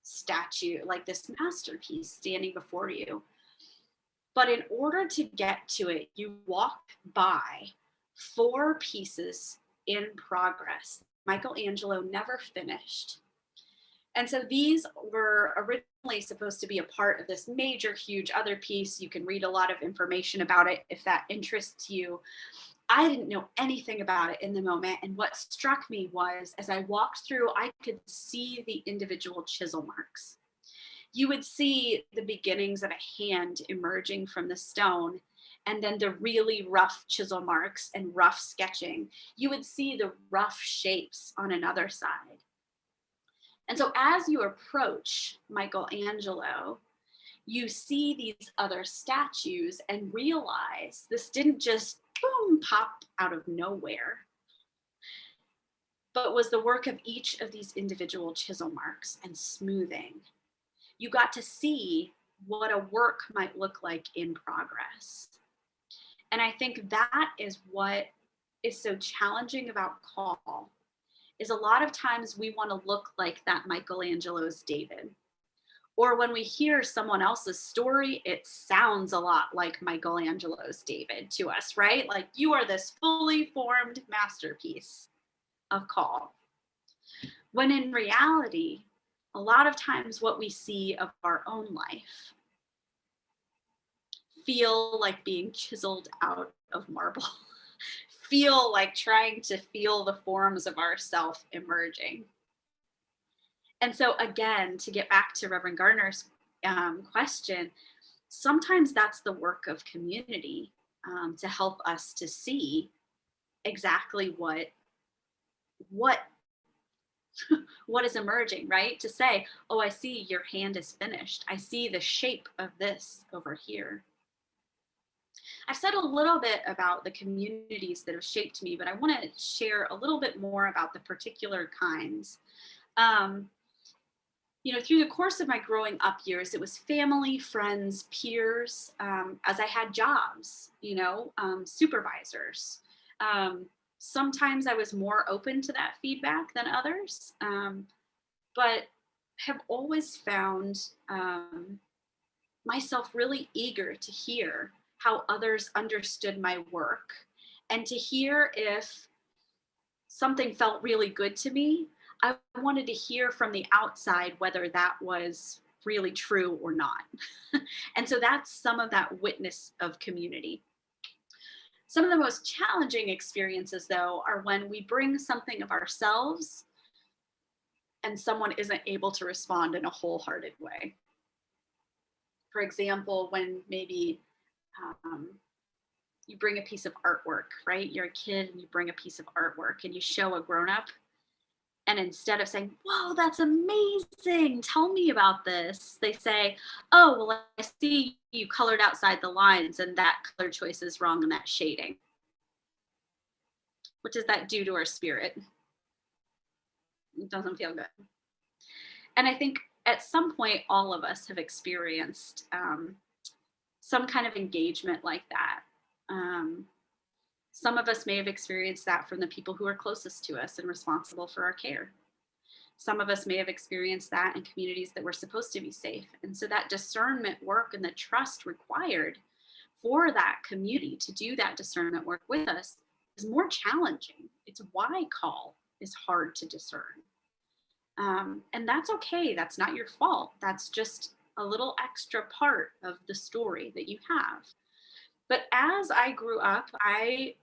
Speaker 3: statue, like this masterpiece standing before you. But in order to get to it, you walk by 4 pieces in progress Michelangelo never finished. And so these were originally supposed to be a part of this major, huge other piece. You can read a lot of information about it if that interests you. I didn't know anything about it in the moment. And what struck me was, as I walked through, I could see the individual chisel marks. You would see the beginnings of a hand emerging from the stone, and then the really rough chisel marks and rough sketching. You would see the rough shapes on another side. And so as you approach Michelangelo, you see these other statues and realize this didn't just boom, pop out of nowhere, but was the work of each of these individual chisel marks and smoothing. You got to see what a work might look like in progress. And I think that is what is so challenging about call, is a lot of times we want to look like that Michelangelo's David. Or when we hear someone else's story, it sounds a lot like Michelangelo's David to us, right? Like, you are this fully formed masterpiece of call. When in reality, a lot of times what we see of our own life feel like being chiseled out of marble, feel like trying to feel the forms of ourself emerging. And so again, to get back to Reverend Gardner's question, sometimes that's the work of community, to help us to see exactly what what is emerging, right? To say, oh, I see your hand is finished. I see the shape of this over here. I've said a little bit about the communities that have shaped me, but I want to share a little bit more about the particular kinds. Um, Through the course of my growing up years, it was family, friends, peers, as I had jobs, supervisors. Um, Sometimes I was more open to that feedback than others, but have always found myself really eager to hear how others understood my work and to hear if something felt really good to me. I wanted to hear from the outside whether that was really true or not. And so that's some of that witness of community. Some of the most challenging experiences, though, are when we bring something of ourselves and someone isn't able to respond in a wholehearted way. For example, when maybe um, you bring a piece of artwork, right? You're a kid and you bring a piece of artwork and you show a grown up. And instead of saying, whoa, that's amazing, tell me about this, they say, oh, well, I see you colored outside the lines and that color choice is wrong and that shading. What does that do to our spirit? It doesn't feel good. And I think at some point, all of us have experienced some kind of engagement like that. Some of us may have experienced that from the people who are closest to us and responsible for our care. Some of us may have experienced that in communities that were supposed to be safe. And so that discernment work and the trust required for that community to do that discernment work with us is more challenging. It's why call is hard to discern. And that's okay. That's not your fault. That's just a little extra part of the story that you have. But as I grew up, I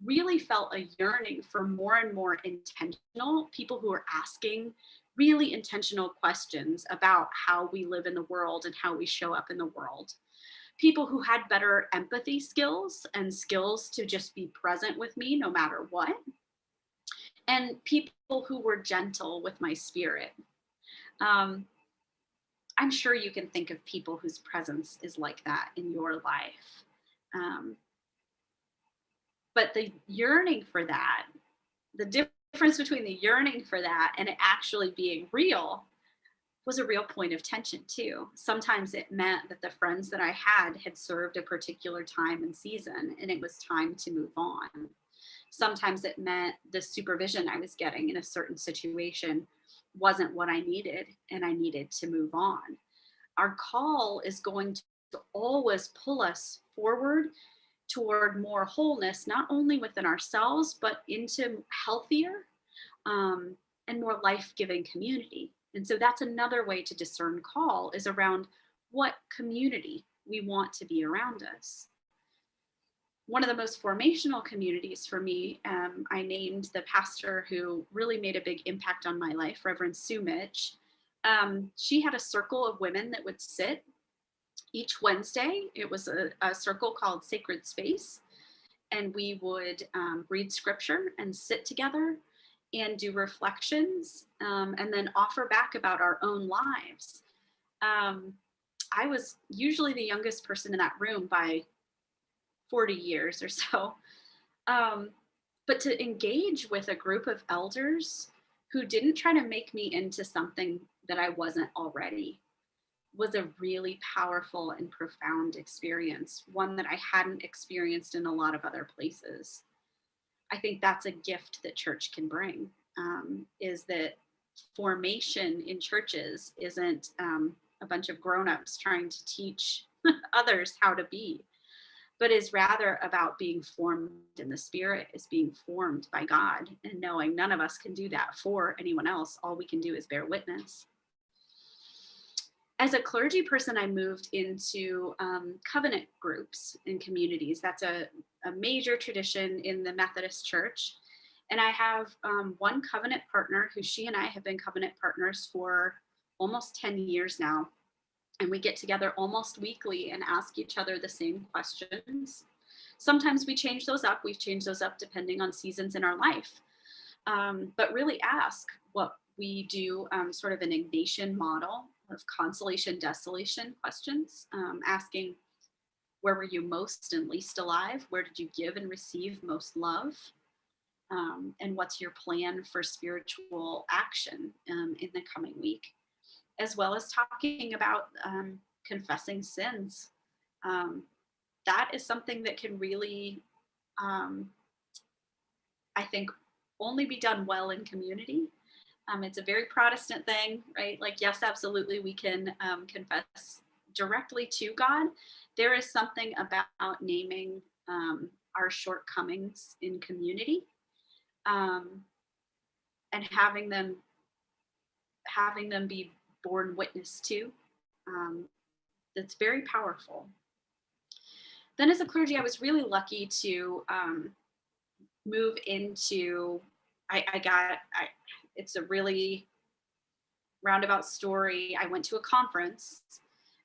Speaker 3: really felt a yearning for more and more intentional people who are asking really intentional questions about how we live in the world and how we show up in the world. People who had better empathy skills and skills to just be present with me no matter what. And people who were gentle with my spirit. I'm sure you can think of people whose presence is like that in your life. But the yearning for that, the difference between the yearning for that and it actually being real was a real point of tension too. Sometimes it meant that the friends that I had served a particular time and season and it was time to move on. Sometimes it meant the supervision I was getting in a certain situation wasn't what I needed and I needed to move on. Our call is going to always pull us forward toward more wholeness, not only within ourselves, but into healthier and more life-giving community. And so that's another way to discern call is around what community we want to be around us. One of the most formational communities for me, I named the pastor who really made a big impact on my life, Reverend Sue Mitch. She had a circle of women that would sit each Wednesday. It was a circle called Sacred Space. And we would read scripture and sit together and do reflections and then offer back about our own lives. I was usually the youngest person in that room by 40 years or so. But to engage with a group of elders who didn't try to make me into something that I wasn't already was a really powerful and profound experience, one that I hadn't experienced in a lot of other places. I think that's a gift that church can bring, is that formation in churches isn't a bunch of grown-ups trying to teach others how to be, but is rather about being formed in the spirit, is being formed by God and knowing none of us can do that for anyone else. All we can do is bear witness. As a clergy person, I moved into covenant groups and communities. That's a major tradition in the Methodist Church. And I have one covenant partner who she and I have been covenant partners for almost 10 years now. And we get together almost weekly and ask each other the same questions. Sometimes we change those up. We've changed those up depending on seasons in our life. But really ask what we do, sort of an Ignatian model of consolation, desolation questions, asking, where were you most and least alive? Where did you give and receive most love? And what's your plan for spiritual action in the coming week? As well as talking about confessing sins. That is something that can really, I think, only be done well in community. It's a very Protestant thing, right? Like, yes, absolutely, we can confess directly to God. There is something about naming our shortcomings in community, and having them be borne witness to. That's very powerful. Then, as a clergy, I was really lucky to move into. It's a really roundabout story. I went to a conference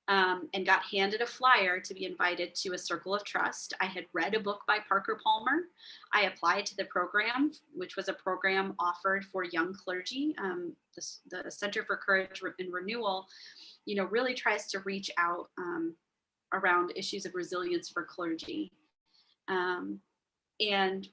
Speaker 3: and got handed a flyer to be invited to a Circle of Trust. I had read a book by Parker Palmer. I applied to the program, which was a program offered for young clergy. The Center for Courage and Renewal, really tries to reach out around issues of resilience for clergy, and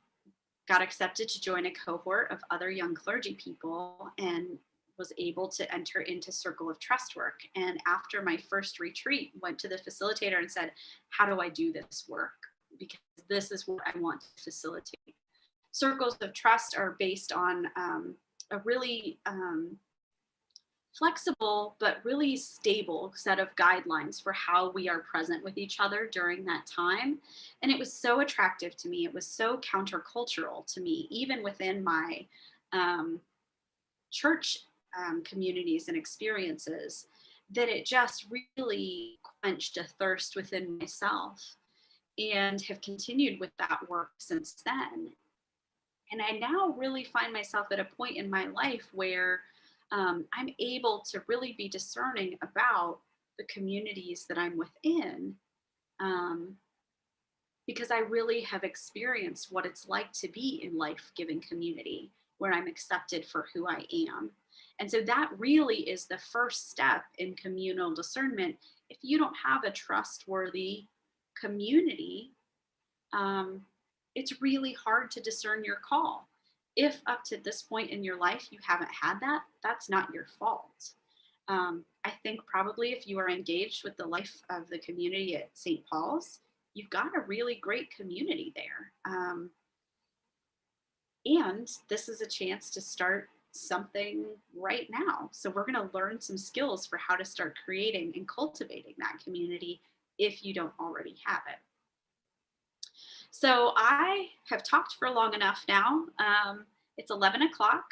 Speaker 3: got accepted to join a cohort of other young clergy people, and was able to enter into Circle of Trust work. And after my first retreat, went to the facilitator and said, how do I do this work? Because this is what I want to facilitate. Circles of Trust are based on a really flexible but really stable set of guidelines for how we are present with each other during that time. And it was so attractive to me. It was so countercultural to me, even within my church communities and experiences, that it just really quenched a thirst within myself, and have continued with that work since then. And I now really find myself at a point in my life where I'm able to really be discerning about the communities that I'm within, because I really have experienced what it's like to be in life-giving community where I'm accepted for who I am. And so that really is the first step in communal discernment. If you don't have a trustworthy community, it's really hard to discern your call. If up to this point in your life you haven't had that, that's not your fault. I think probably if you are engaged with the life of the community at St. Paul's, you've got a really great community there. And this is a chance to start something right now. So we're going to learn some skills for how to start creating and cultivating that community if you don't already have it. So I have talked for long enough now. It's 11 o'clock.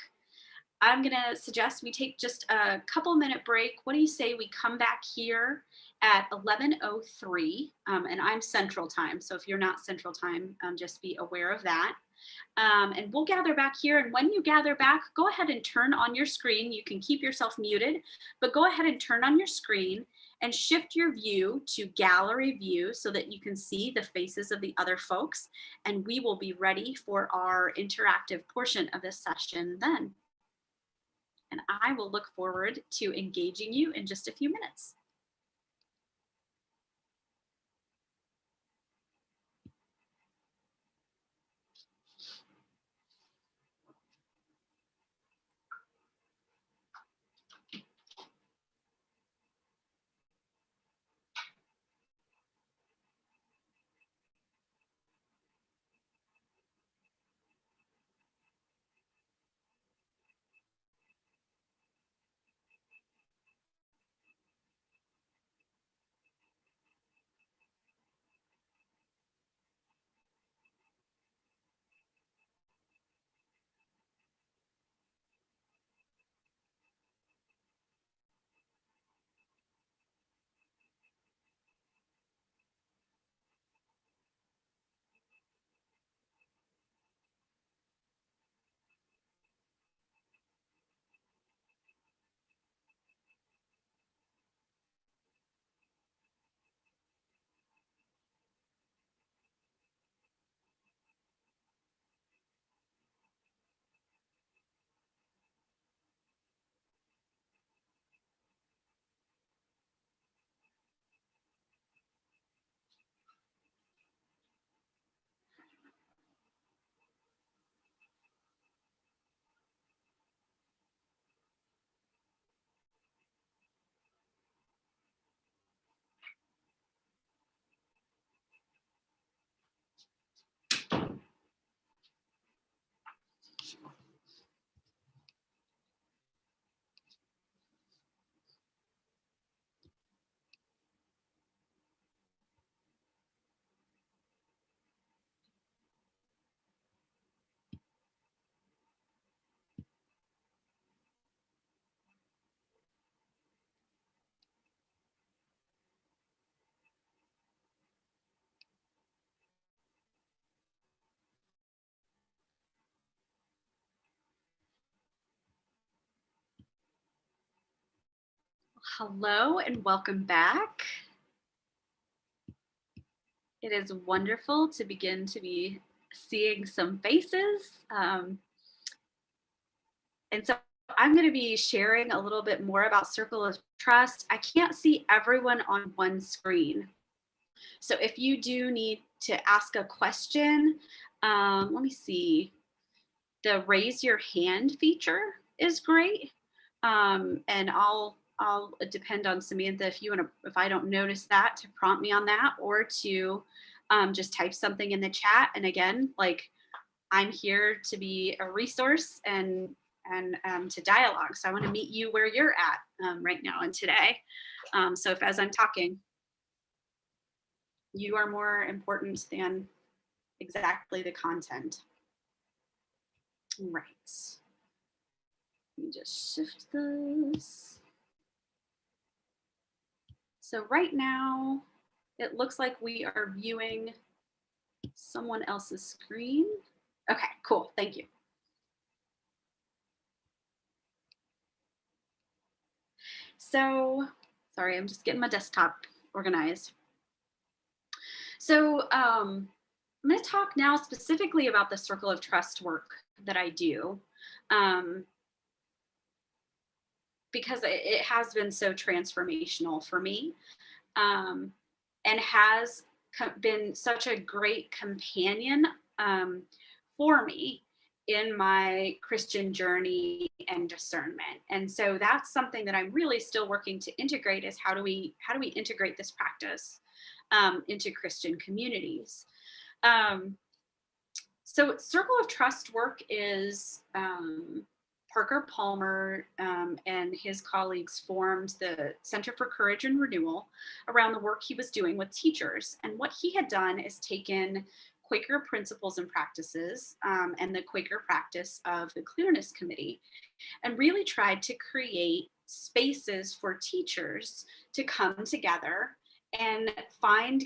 Speaker 3: I'm going to suggest we take just a couple-minute break. What do you say we come back here at 11:03, and I'm Central Time. So if you're not Central Time, just be aware of that. And we'll gather back here. And when you gather back, go ahead and turn on your screen. You can keep yourself muted, but go ahead and turn on your screen and shift your view to gallery view so that you can see the faces of the other folks. And we will be ready for our interactive portion of this session then. And I will look forward to engaging you in just a few minutes. Hello and welcome back. It is wonderful to begin to be seeing some faces. And so I'm going to be sharing a little bit more about Circle of Trust. I can't see everyone on one screen. So if you do need to ask a question, let me see. The raise your hand feature is great. And I'll depend on Samantha if I don't notice that, to prompt me on that, or to just type something in the chat. And again, like, I'm here to be a resource and to dialogue. So I want to meet you where you're at right now and today. So if as I'm talking, you are more important than exactly the content. Right. Let me just shift this. So right now, it looks like we are viewing someone else's screen. Okay, cool, thank you. So, sorry, I'm just getting my desktop organized. So I'm going to talk now specifically about the Circle of Trust work that I do, because it has been so transformational for me, and has been such a great companion for me in my Christian journey and discernment. And so that's something that I'm really still working to integrate, is how do we integrate this practice into Christian communities. So Circle of Trust work is Parker Palmer and his colleagues formed the Center for Courage and Renewal around the work he was doing with teachers. And what he had done is taken Quaker principles and practices and the Quaker practice of the Clearness Committee, and really tried to create spaces for teachers to come together and find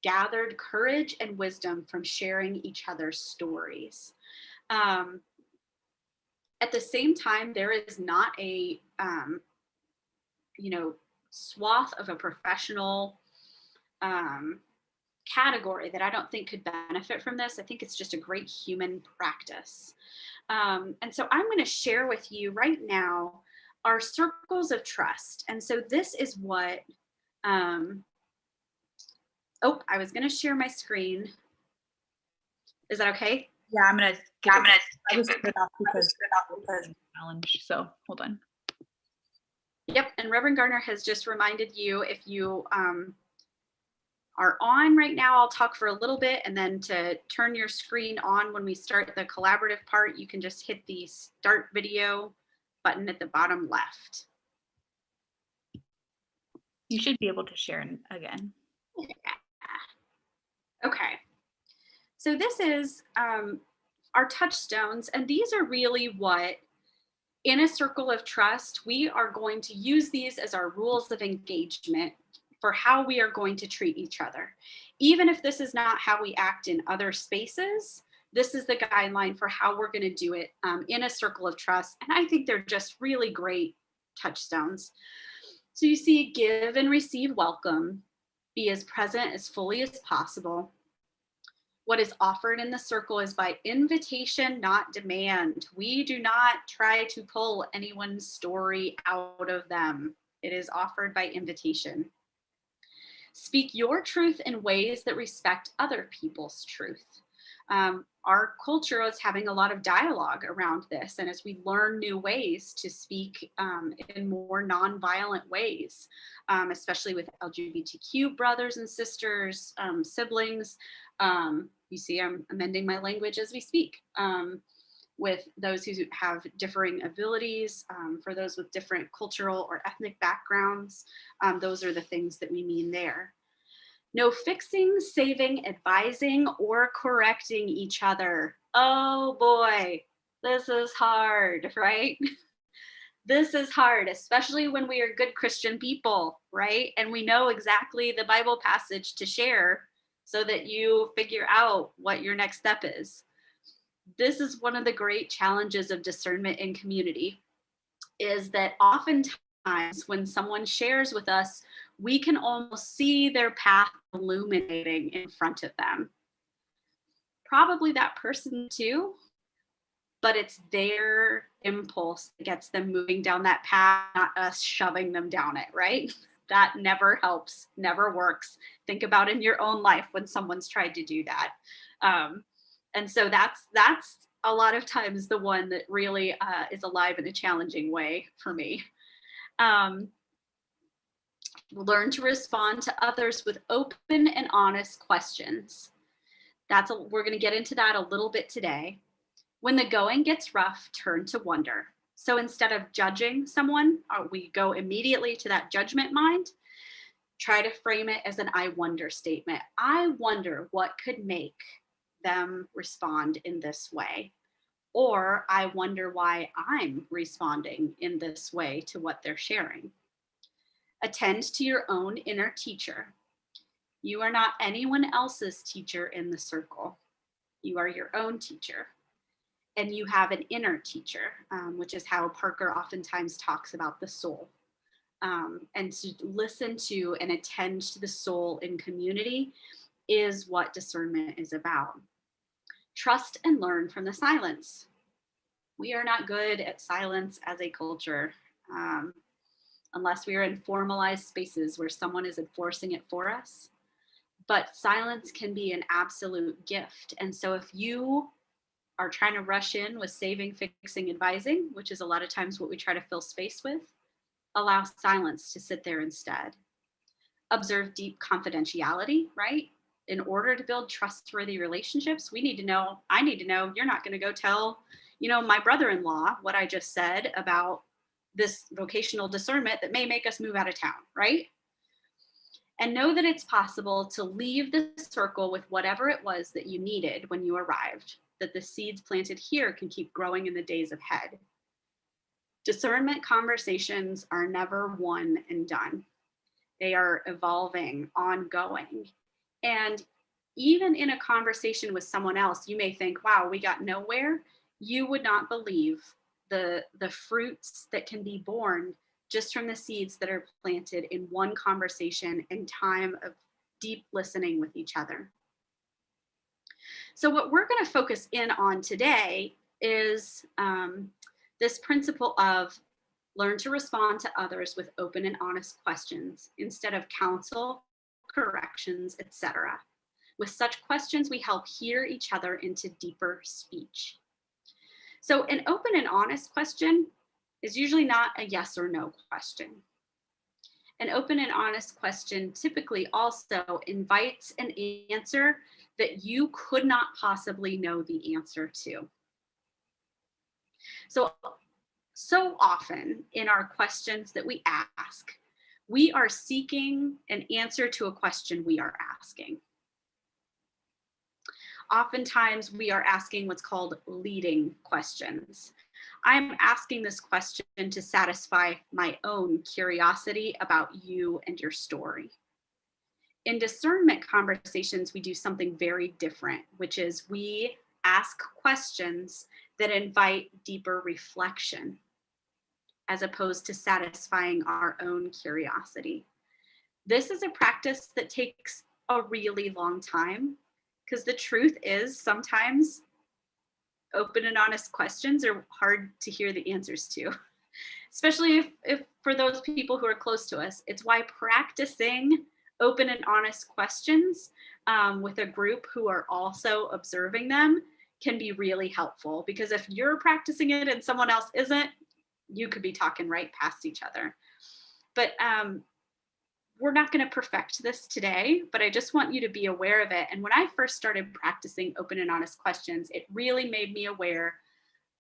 Speaker 3: gathered courage and wisdom from sharing each other's stories. At the same time, there is not a swath of a professional category that I don't think could benefit from this. I think it's just a great human practice. And so I'm going to share with you right now our circles of trust. And so this is what, I was going to share my screen. Is that okay?
Speaker 4: Yeah, I'm gonna. I just put it off because challenge. So hold on.
Speaker 3: Yep, and Reverend Gardner has just reminded you, if you are on right now, I'll talk for a little bit, and then to turn your screen on when we start the collaborative part, you can just hit the start video button at the bottom left.
Speaker 4: You should be able to share again.
Speaker 3: Yeah. Okay. So this is our touchstones, and these are really what, in a circle of trust, we are going to use these as our rules of engagement for how we are going to treat each other. Even if this is not how we act in other spaces, this is the guideline for how we're going to do it in a circle of trust. And I think they're just really great touchstones. So you see, give and receive welcome, be as present as fully as possible. What is offered in the circle is by invitation, not demand. We do not try to pull anyone's story out of them. It is offered by invitation. Speak your truth in ways that respect other people's truth. Our culture is having a lot of dialogue around this, and as we learn new ways to speak in more nonviolent ways, especially with LGBTQ brothers and sisters, siblings, you see I'm amending my language as we speak. with those who have differing abilities, for those with different cultural or ethnic backgrounds. Those are the things that we mean there. No fixing, saving, advising, or correcting each other. Oh boy, this is hard, right? This is hard, especially when we are good Christian people, right? And we know exactly the Bible passage to share so that you figure out what your next step is. This is one of the great challenges of discernment in community, is that oftentimes when someone shares with us, we can almost see their path illuminating in front of them. Probably that person too, but it's their impulse that gets them moving down that path, not us shoving them down it, right? That never helps, never works. Think about in your own life when someone's tried to do that. And so that's a lot of times the one that really is alive in a challenging way for me. Learn to respond to others with open and honest questions. We're going to get into that a little bit today. When the going gets rough, turn to wonder. So instead of judging someone, we go immediately to that judgment mind. Try to frame it as an I wonder statement. I wonder what could make them respond in this way. Or I wonder why I'm responding in this way to what they're sharing. Attend to your own inner teacher. You are not anyone else's teacher in the circle. You are your own teacher. And you have an inner teacher, which is how Parker oftentimes talks about the soul. And to listen to and attend to the soul in community is what discernment is about. Trust and learn from the silence. We are not good at silence as a culture, unless we are in formalized spaces where someone is enforcing it for us. But silence can be an absolute gift. And so if you are trying to rush in with saving, fixing, advising, which is a lot of times what we try to fill space with, allow silence to sit there instead. Observe deep confidentiality, right? In order to build trustworthy relationships, I need to know you're not going to go tell, my brother-in-law what I just said about this vocational discernment that may make us move out of town, right? And know that it's possible to leave the circle with whatever it was that you needed when you arrived, that the seeds planted here can keep growing in the days ahead. Discernment conversations are never one and done. They are evolving, ongoing. And even in a conversation with someone else, you may think, wow, we got nowhere. You would not believe the fruits that can be born just from the seeds that are planted in one conversation and time of deep listening with each other. So what we're going to focus in on today is this principle of learn to respond to others with open and honest questions instead of counsel, corrections, etc. With such questions, we help hear each other into deeper speech. So an open and honest question is usually not a yes or no question. An open and honest question typically also invites an answer that you could not possibly know the answer to. So often in our questions that we ask, we are seeking an answer to a question we are asking. Oftentimes we are asking what's called leading questions. I'm asking this question to satisfy my own curiosity about you and your story. In discernment conversations, we do something very different, which is we ask questions that invite deeper reflection as opposed to satisfying our own curiosity. This is a practice that takes a really long time, because the truth is sometimes open and honest questions are hard to hear the answers to, especially if for those people who are close to us. It's why practicing open and honest questions with a group who are also observing them can be really helpful, because if you're practicing it and someone else isn't, you could be talking right past each other. But we're not going to perfect this today, but I just want you to be aware of it. And when I first started practicing open and honest questions, it really made me aware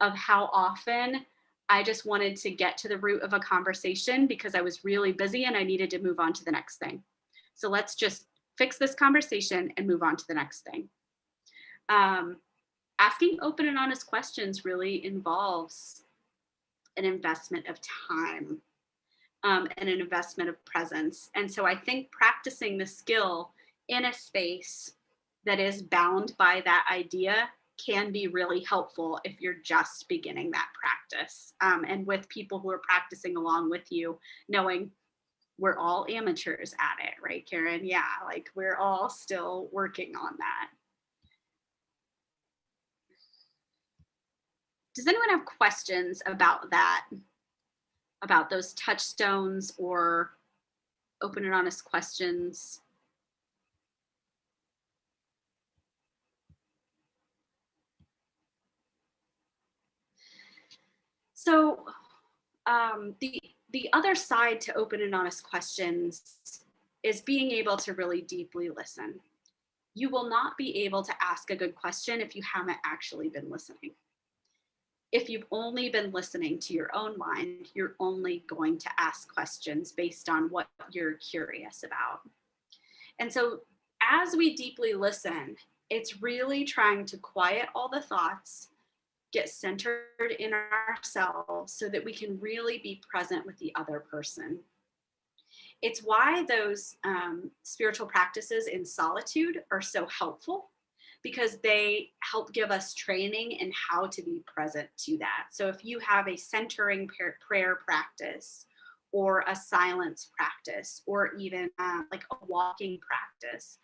Speaker 3: of how often I just wanted to get to the root of a conversation because I was really busy and I needed to move on to the next thing. So let's just fix this conversation and move on to the next thing. Asking open and honest questions really involves an investment of time, and an investment of presence. And so I think practicing the skill in a space that is bound by that idea can be really helpful if you're just beginning that practice. And with people who are practicing along with you, knowing we're all amateurs at it, right, Karen? Yeah, like we're all still working on that. Does anyone have questions about that? About those touchstones or open and honest questions? So the other side to open and honest questions is being able to really deeply listen. You will not be able to ask a good question if you haven't actually been listening. If you've only been listening to your own mind, you're only going to ask questions based on what you're curious about. And so as we deeply listen, it's really trying to quiet all the thoughts, get centered in ourselves so that we can really be present with the other person. It's why those spiritual practices in solitude are so helpful, because they help give us training in how to be present to that. So if you have a centering prayer practice or a silence practice or even like a walking practice,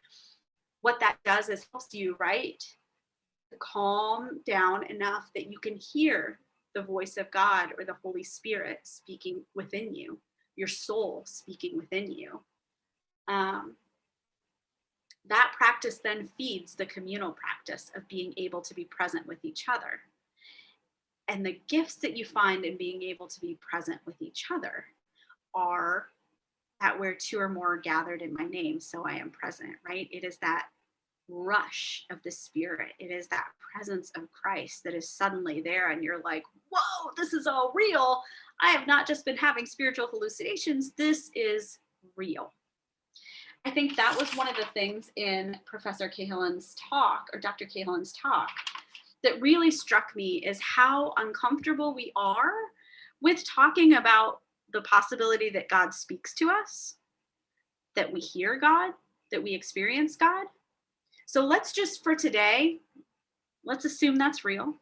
Speaker 3: what that does is helps you, right, calm down enough that you can hear the voice of God or the Holy Spirit speaking within you, your soul speaking within you. That practice then feeds the communal practice of being able to be present with each other. And the gifts that you find in being able to be present with each other are that where two or more are gathered in my name, so I am present, right? It is that rush of the Spirit. It is that presence of Christ that is suddenly there, and you're like, whoa, this is all real. I have not just been having spiritual hallucinations. This is real. I think that was one of the things in Professor Cahalan's talk, or Dr. Cahalan's talk, that really struck me is how uncomfortable we are with talking about the possibility that God speaks to us, that we hear God, that we experience God. So let's just, for today, let's assume that's real.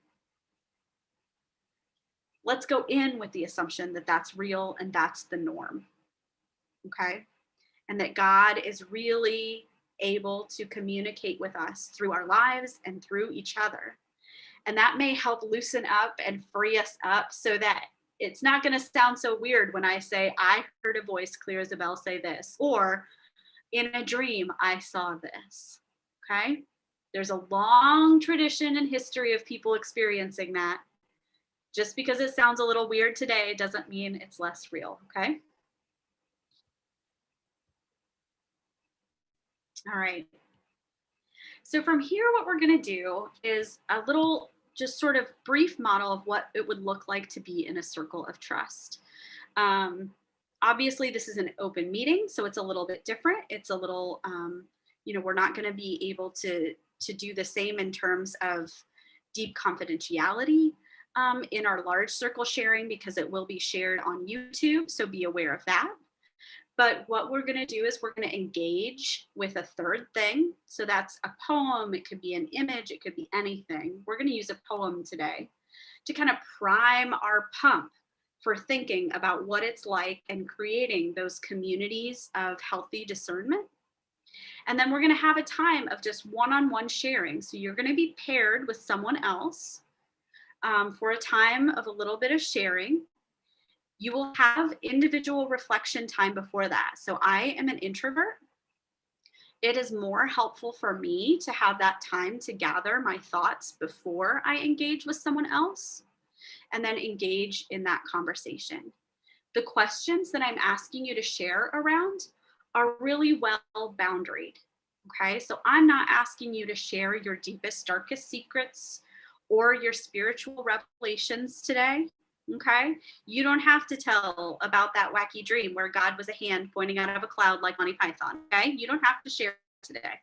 Speaker 3: Let's go in with the assumption that that's real and that's the norm, okay? And that God is really able to communicate with us through our lives and through each other. And that may help loosen up and free us up so that it's not going to sound so weird when I say, I heard a voice clear as a bell say this, or in a dream, I saw this, okay? There's a long tradition and history of people experiencing that. Just because it sounds a little weird today doesn't mean it's less real, okay? All right. So from here, what we're going to do is a little just sort of brief model of what it would look like to be in a circle of trust. Obviously, this is an open meeting, so it's a little bit different. It's a little, we're not going to be able to do the same in terms of deep confidentiality in our large circle sharing, because it will be shared on YouTube, so be aware of that. But what we're going to do is we're going to engage with a third thing. So that's a poem. It could be an image. It could be anything. We're going to use a poem today to kind of prime our pump for thinking about what it's like and creating those communities of healthy discernment. And then we're going to have a time of just one-on-one sharing. So you're going to be paired with someone else for a time of a little bit of sharing. You will have individual reflection time before that. So I am an introvert. It is more helpful for me to have that time to gather my thoughts before I engage with someone else and then engage in that conversation. The questions that I'm asking you to share around are really well boundaried. Okay, so I'm not asking you to share your deepest, darkest secrets or your spiritual revelations today. Okay. You don't have to tell about that wacky dream where God was a hand pointing out of a cloud like Monty Python. Okay. You don't have to share today.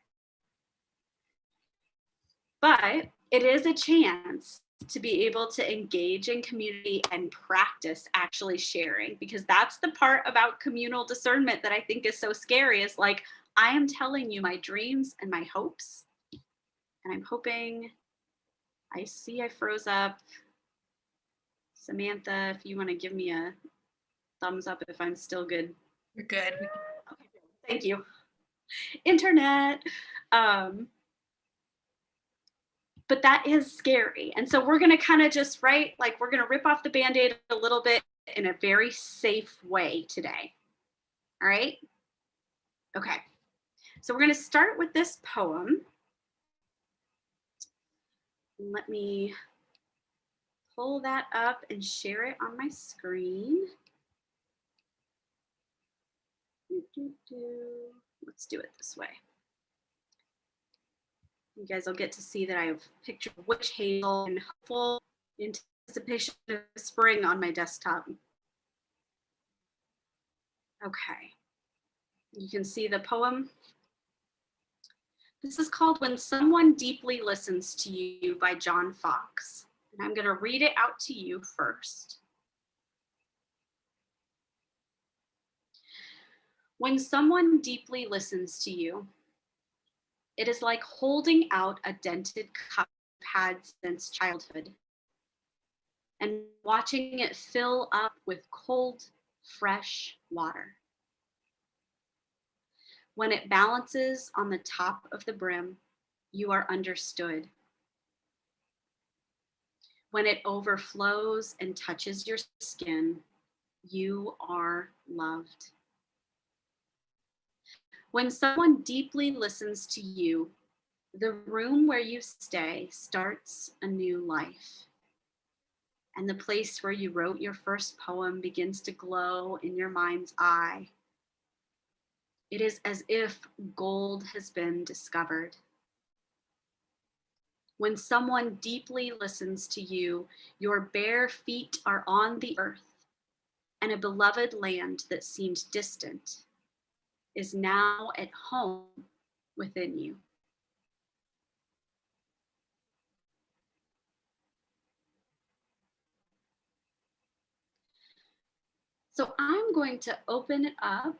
Speaker 3: But it is a chance to be able to engage in community and practice actually sharing, because that's the part about communal discernment that I think is so scary, is like, I am telling you my dreams and my hopes, and I'm hoping, I see I froze up. Samantha, if you want to give me a thumbs up if I'm still good.
Speaker 4: You're good.
Speaker 3: Okay, thank you. Internet. But that is scary. And so we're going to kind of just, right, like we're going to rip off the Band-Aid a little bit in a very safe way today. All right. Okay. So we're going to start with this poem. Let me pull that up and share it on my screen. Let's do it this way. You guys will get to see that I have pictured witch hazel and hopeful anticipation of spring on my desktop. Okay. You can see the poem. This is called When Someone Deeply Listens to You by John Fox. And I'm going to read it out to you first. When someone deeply listens to you, it is like holding out a dented cup you've had since childhood and watching it fill up with cold, fresh water. When it balances on the top of the brim, you are understood. When it overflows and touches your skin, you are loved. When someone deeply listens to you, the room where you stay starts a new life. And the place where you wrote your first poem begins to glow in your mind's eye. It is as if gold has been discovered. When someone deeply listens to you, your bare feet are on the earth, and a beloved land that seemed distant is now at home within you. So I'm going to open it up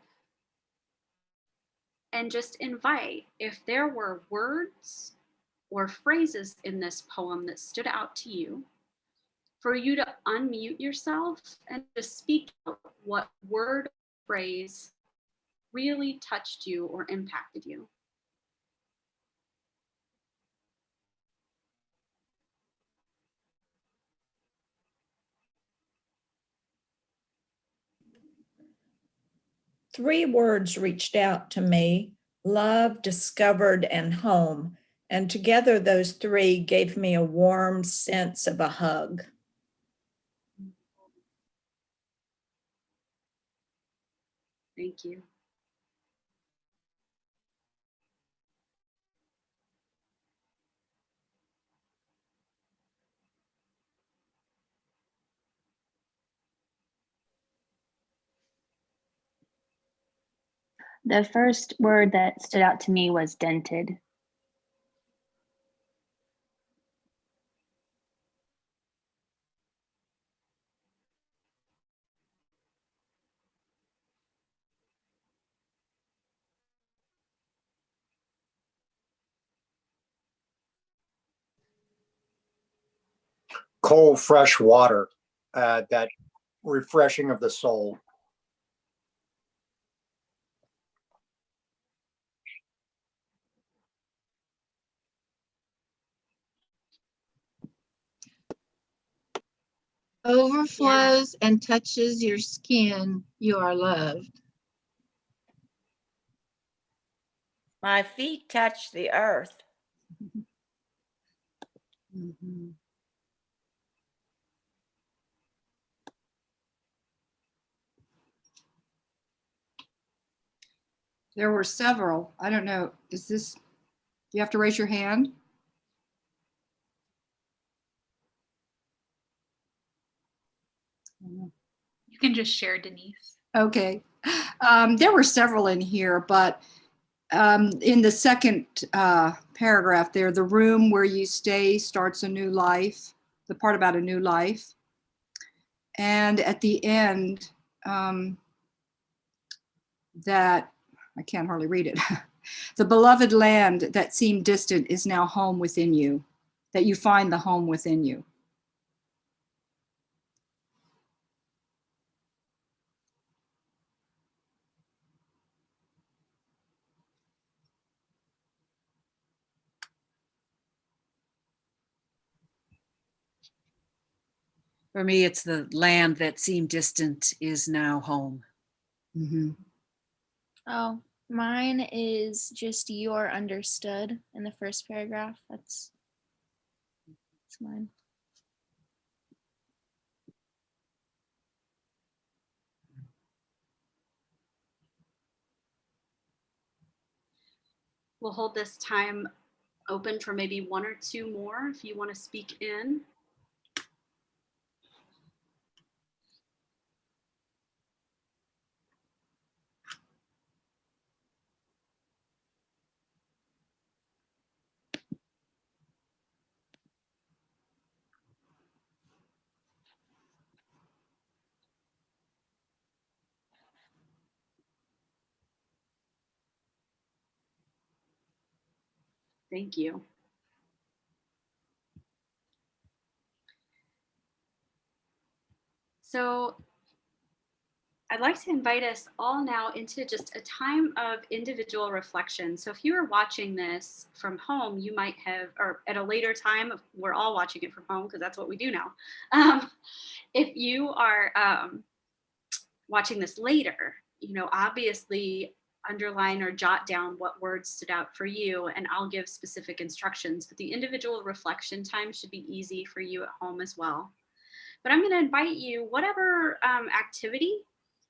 Speaker 3: and just invite, if there were words or phrases in this poem that stood out to you, for you to unmute yourself and to speak out what word or phrase really touched you or impacted you.
Speaker 5: Three words reached out to me: love, discovered, and home. And together those three gave me a warm sense of a hug.
Speaker 3: Thank you.
Speaker 6: The first word that stood out to me was dented.
Speaker 7: Cold, fresh water, that refreshing of the soul.
Speaker 8: Overflows and touches your skin, you are loved.
Speaker 9: My feet touch the earth.
Speaker 8: Mm-hmm.
Speaker 10: There were several. I don't know. Is this, you have to raise your hand?
Speaker 4: You can just share, Denise.
Speaker 10: Okay. There were several in here, but in the second paragraph there, the room where you stay starts a new life, the part about a new life. And at the end, that, I can't hardly read it. The beloved land that seemed distant is now home within you, that you find the home within you.
Speaker 11: For me, it's the land that seemed distant is now home.
Speaker 10: Mm-hmm.
Speaker 12: Oh, mine is just you're understood in the first paragraph. That's mine.
Speaker 3: We'll hold this time open for maybe one or two more if you want to speak in. Thank you. So I'd like to invite us all now into just a time of individual reflection. So if you are watching this from home, you might have, or at a later time, we're all watching it from home because that's what we do now. If you are watching this later, obviously underline or jot down what words stood out for you, and I'll give specific instructions, but the individual reflection time should be easy for you at home as well. But I'm going to invite you, whatever activity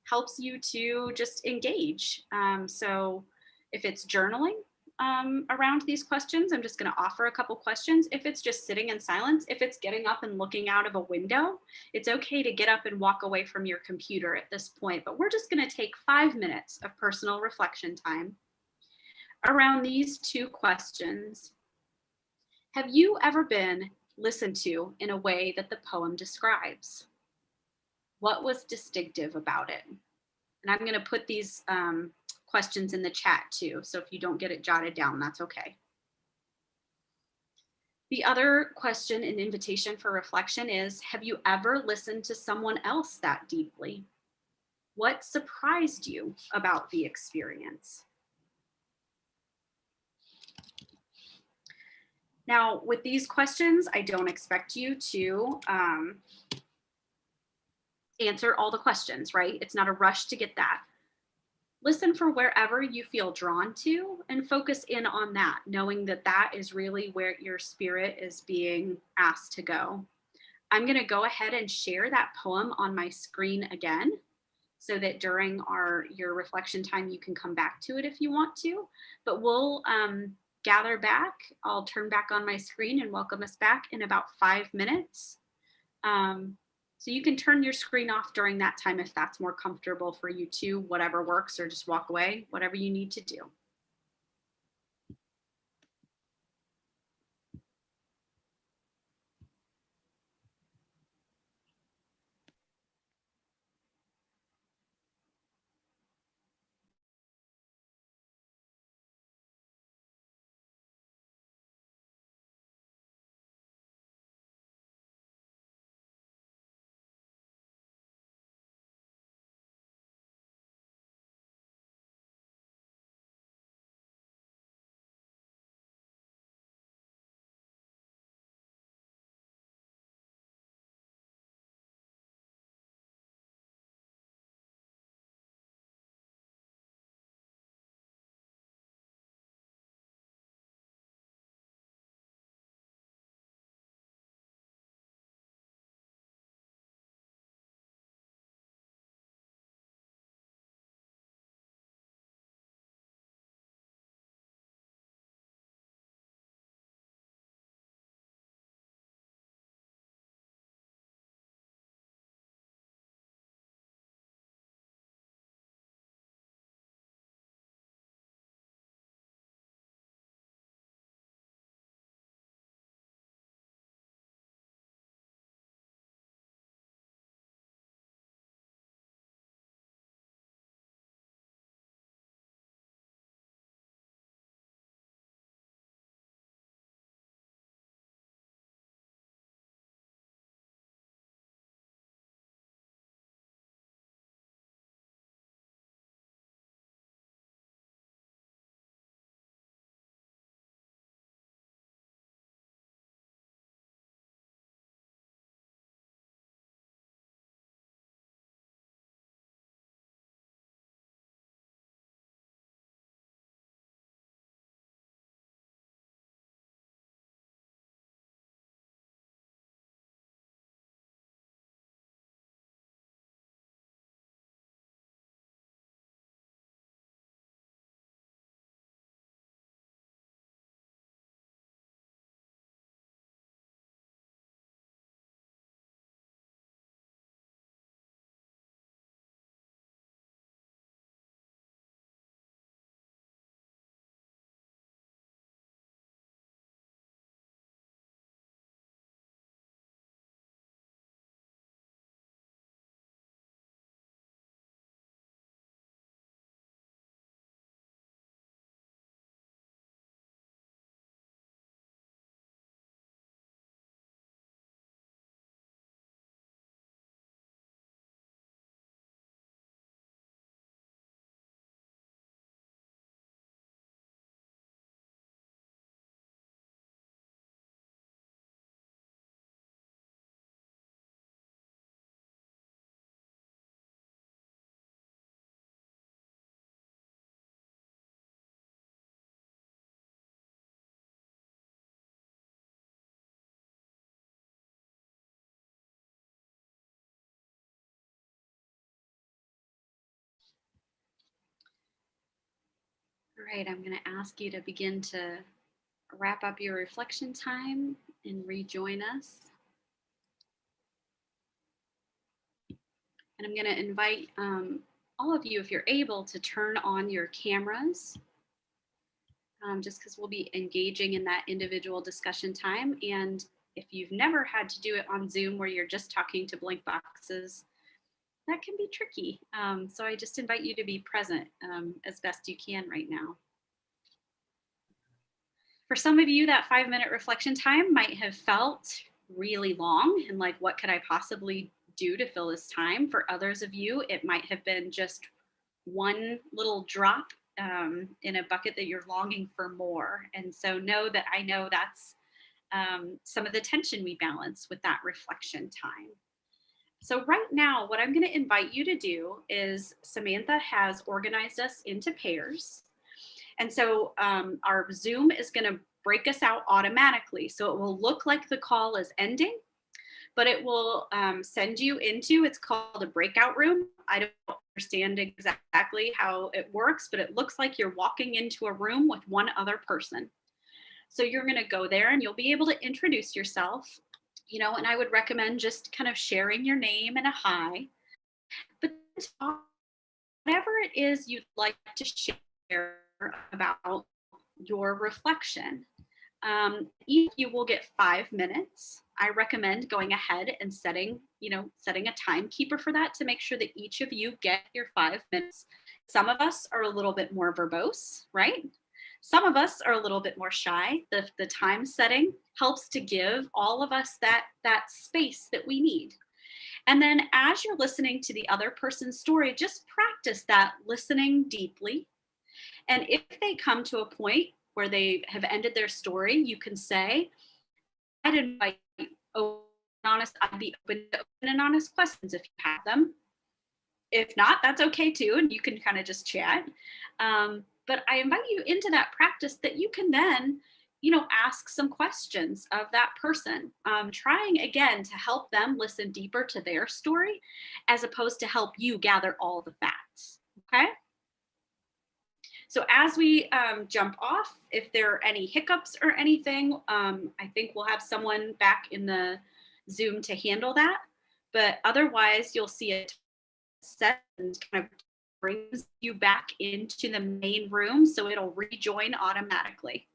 Speaker 3: helps you to just engage. So if it's journaling around these questions, I'm just going to offer a couple questions. If it's just sitting in silence, if it's getting up and looking out of a window, it's okay to get up and walk away from your computer at this point. But we're just going to take 5 minutes of personal reflection time around these two questions. Have you ever been listened to in a way that the poem describes? What was distinctive about it? And I'm going to put these questions in the chat too. So if you don't get it jotted down, that's okay. The other question and invitation for reflection is, have you ever listened to someone else that deeply? What surprised you about the experience? Now, with these questions, I don't expect you to answer all the questions, right? It's not a rush to get that. Listen for wherever you feel drawn to and focus in on that, knowing that that is really where your spirit is being asked to go. I'm going to go ahead and share that poem on my screen again so that during your reflection time, you can come back to it if you want to, but we'll gather back. I'll turn back on my screen and welcome us back in about 5 minutes. So you can turn your screen off during that time if that's more comfortable for you too, whatever works, or just walk away, whatever you need to do. All right, I'm going to ask you to begin to wrap up your reflection time and rejoin us. And I'm going to invite all of you, if you're able, to turn on your cameras, just because we'll be engaging in that individual discussion time. And if you've never had to do it on Zoom where you're just talking to blank boxes, that can be tricky. So I just invite you to be present as best you can right now. For some of you, that 5-minute reflection time might have felt really long and like, what could I possibly do to fill this time? For others of you, it might have been just one little drop in a bucket that you're longing for more. And so know that I know that's some of the tension we balance with that reflection time. So right now, what I'm going to invite you to do is Samantha has organized us into pairs. And so our Zoom is going to break us out automatically. So it will look like the call is ending, but it will send you into, it's called a breakout room. I don't understand exactly how it works, but it looks like you're walking into a room with one other person. So you're going to go there and you'll be able to introduce yourself, you know, and I would recommend just kind of sharing your name and a hi, but whatever it is you'd like to share about your reflection. Each of you will get 5 minutes. I recommend going ahead and setting a timekeeper for that to make sure that each of you get your 5 minutes. Some of us are a little bit more verbose, right? Some of us are a little bit more shy. The time setting helps to give all of us that space that we need. And then as you're listening to the other person's story, just practice that listening deeply. And if they come to a point where they have ended their story, you can say, I'd invite I'd be open to open and honest questions if you have them. If not, that's okay too, and you can kind of just chat. But I invite you into that practice that you can then, ask some questions of that person, trying again to help them listen deeper to their story, as opposed to help you gather all the facts. Okay. So as we jump off, if there are any hiccups or anything, I think we'll have someone back in the Zoom to handle that. But otherwise, you'll see it set and kind of brings you back into the main room, so it'll rejoin automatically.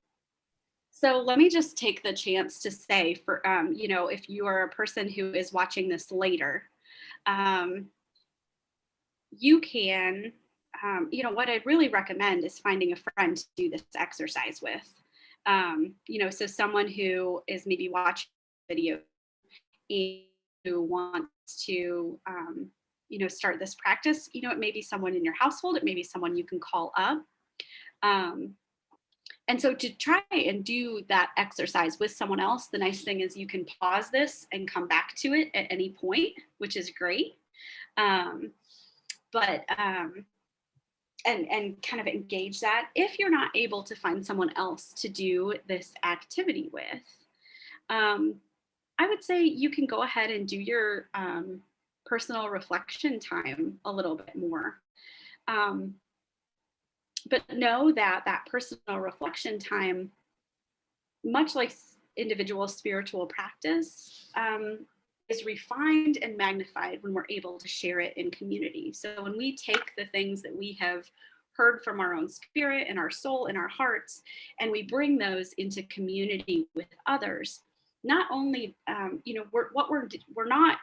Speaker 3: So let me just take the chance to say, for if you are a person who is watching this later, you can. What I'd really recommend is finding a friend to do this exercise with. So someone who is maybe watching the video and who wants to, start this practice. It may be someone in your household. It may be someone you can call up. And so to try and do that exercise with someone else, the nice thing is you can pause this and come back to it at any point, which is great. And kind of engage that. If you're not able to find someone else to do this activity with, I would say you can go ahead and do your personal reflection time a little bit more. But know that personal reflection time, much like individual spiritual practice, is refined and magnified when we're able to share it in community. So when we take the things that we have heard from our own spirit and our soul and our hearts, and we bring those into community with others, not only, we're not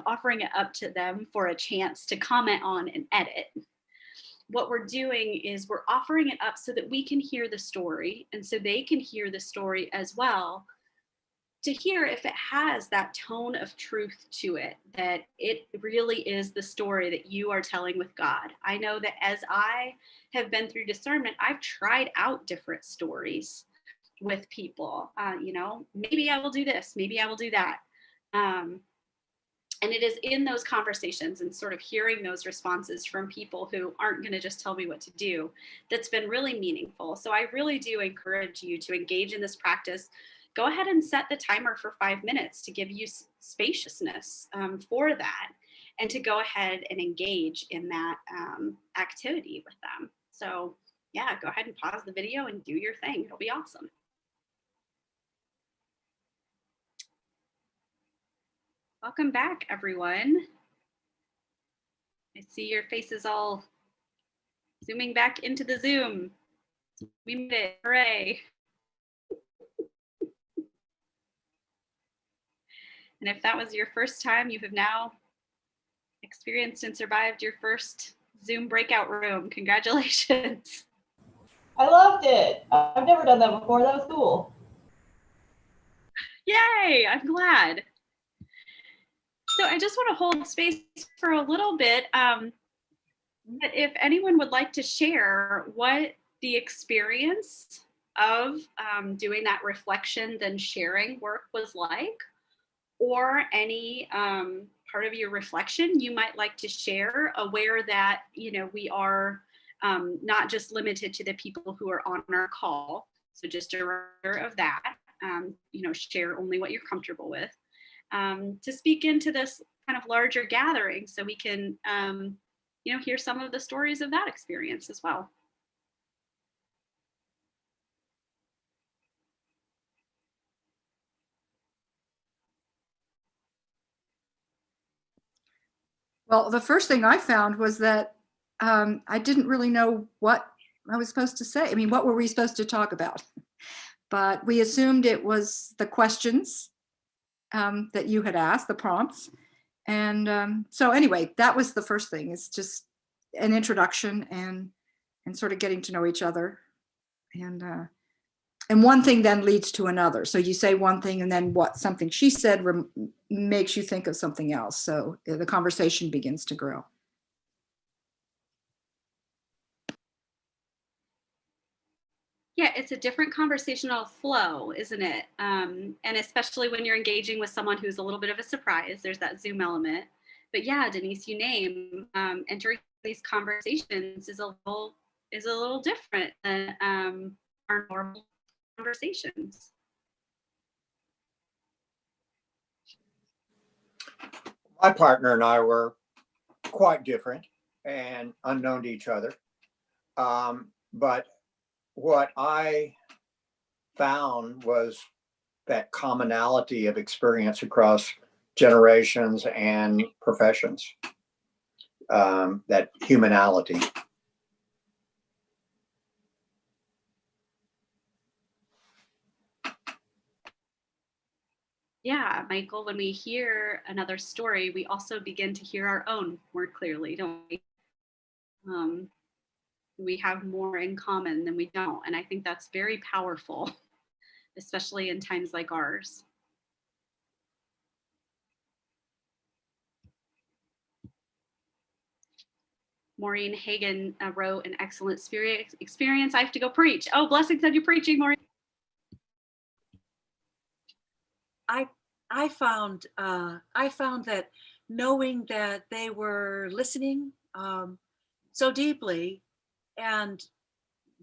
Speaker 3: offering it up to them for a chance to comment on and edit. What we're doing is we're offering it up so that we can hear the story, and so they can hear the story as well, to hear if it has that tone of truth to it, that it really is the story that you are telling with God. I know that as I have been through discernment, I've tried out different stories with people. Maybe I will do this, maybe I will do that. And it is in those conversations and sort of hearing those responses from people who aren't going to just tell me what to do that's been really meaningful. So I really do encourage you to engage in this practice. Go ahead and set the timer for 5 minutes to give you spaciousness for that, and to go ahead and engage in that activity with them. So yeah, go ahead and pause the video and do your thing. It'll be awesome. Welcome back, everyone. I see your faces all zooming back into the Zoom. We made it, hooray. And if that was your first time, you have now experienced and survived your first Zoom breakout room. Congratulations.
Speaker 13: I loved it. I've never done that before. That was cool.
Speaker 3: Yay, I'm glad. So I just want to hold space for a little bit. But if anyone would like to share what the experience of doing that reflection, then sharing work was like, or any part of your reflection you might like to share, aware that, you know, we are not just limited to the people who are on our call. So just a reminder of that, you know, share only what you're comfortable with, to speak into this kind of larger gathering so we can, you know, hear some of the stories of that experience as well.
Speaker 10: Well, the first thing I found was that I didn't really know what I was supposed to say. I mean, what were we supposed to talk about? But we assumed it was the questions that you had asked, the prompts. And so anyway, that was the first thing. It's just an introduction and sort of getting to know each other. And one thing then leads to another. So you say one thing and then what something she said makes you think of something else. So the conversation begins to grow.
Speaker 3: Yeah, it's a different conversational flow, isn't it? And especially when you're engaging with someone who's a little bit of a surprise, there's that Zoom element. But yeah, Denise, you name, entering these conversations is a little different than our normal conversations.
Speaker 7: My partner and I were quite different and unknown to each other. But what I found was that commonality of experience across generations and professions, that humanality.
Speaker 3: Yeah, Michael, when we hear another story, we also begin to hear our own more clearly, don't we? We have more in common than we don't. And I think that's very powerful, especially in times like ours. Maureen Hagan wrote an excellent experience. I have to go preach. Oh, blessings on you preaching, Maureen.
Speaker 11: I found that knowing that they were listening so deeply, and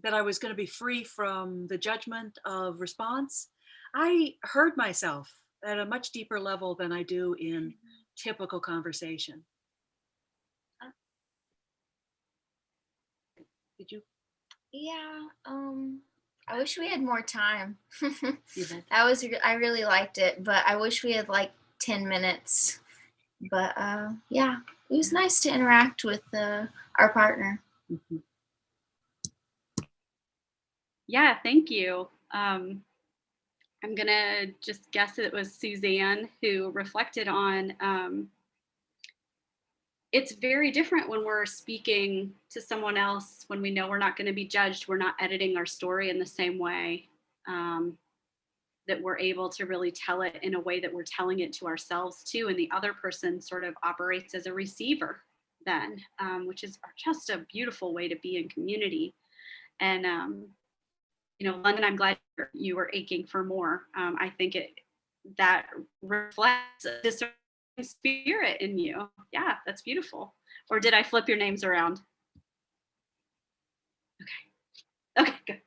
Speaker 11: that I was going to be free from the judgment of response, I heard myself at a much deeper level than I do in typical conversation. Did you?
Speaker 12: Yeah, I wish we had more time. I really liked it, but I wish we had like 10 minutes. But yeah, it was nice to interact with our partner.
Speaker 11: Mm-hmm.
Speaker 3: Yeah, thank you. I'm gonna just guess it was Suzanne who reflected on it's very different when we're speaking to someone else, when we know we're not going to be judged, we're not editing our story in the same way, that we're able to really tell it in a way that we're telling it to ourselves too. And the other person sort of operates as a receiver then, which is just a beautiful way to be in community. And, you know, London, I'm glad you were aching for more. I think that reflects a discerning spirit in you. Yeah, that's beautiful. Or did I flip your names around? Okay, good.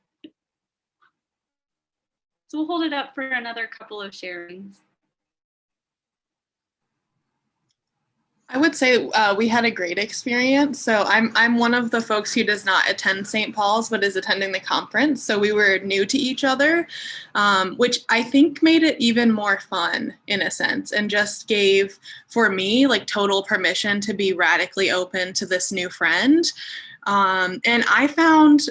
Speaker 3: So we'll hold it up for another couple of sharings.
Speaker 14: I would say we had a great experience. So I'm one of the folks who does not attend St. Paul's, but is attending the conference. So we were new to each other, which I think made it even more fun in a sense, and just gave, for me, like total permission to be radically open to this new friend. And I found,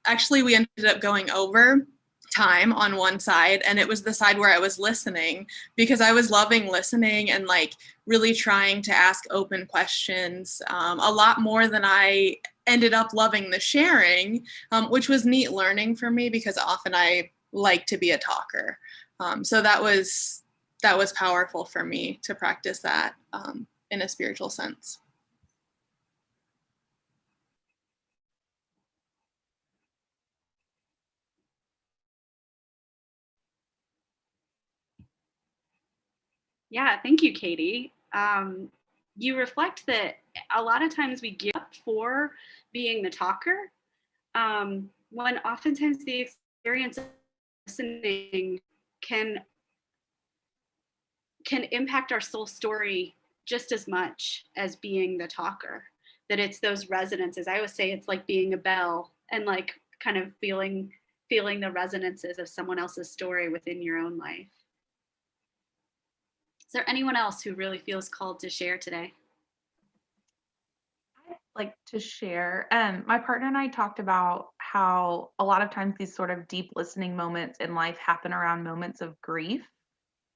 Speaker 14: actually, we ended up going over time on one side, and it was the side where I was listening, because I was loving listening and like really trying to ask open questions, a lot more than I ended up loving the sharing, which was neat learning for me, because often I like to be a talker. So that was powerful for me to practice that in a spiritual sense.
Speaker 3: Yeah, thank you, Katie. You reflect that a lot of times we give up for being the talker, when oftentimes the experience of listening can impact our soul story just as much as being the talker. That it's those resonances. I always say it's like being a bell, and like kind of feeling the resonances of someone else's story within your own life. Is there anyone else who really feels called to share today?
Speaker 15: I'd like to share. My partner and I talked about how a lot of times these sort of deep listening moments in life happen around moments of grief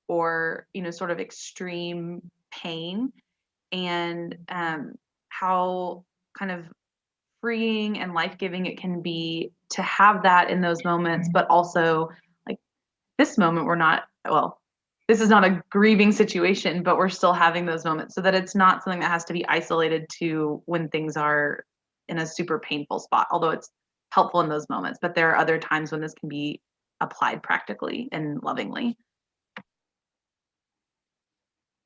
Speaker 15: or, sort of extreme pain, and how kind of freeing and life-giving it can be to have that in those moments, but also like this moment this is not a grieving situation, but we're still having those moments, so that it's not something that has to be isolated to when things are in a super painful spot, although it's helpful in those moments. But there are other times when this can be applied practically and lovingly.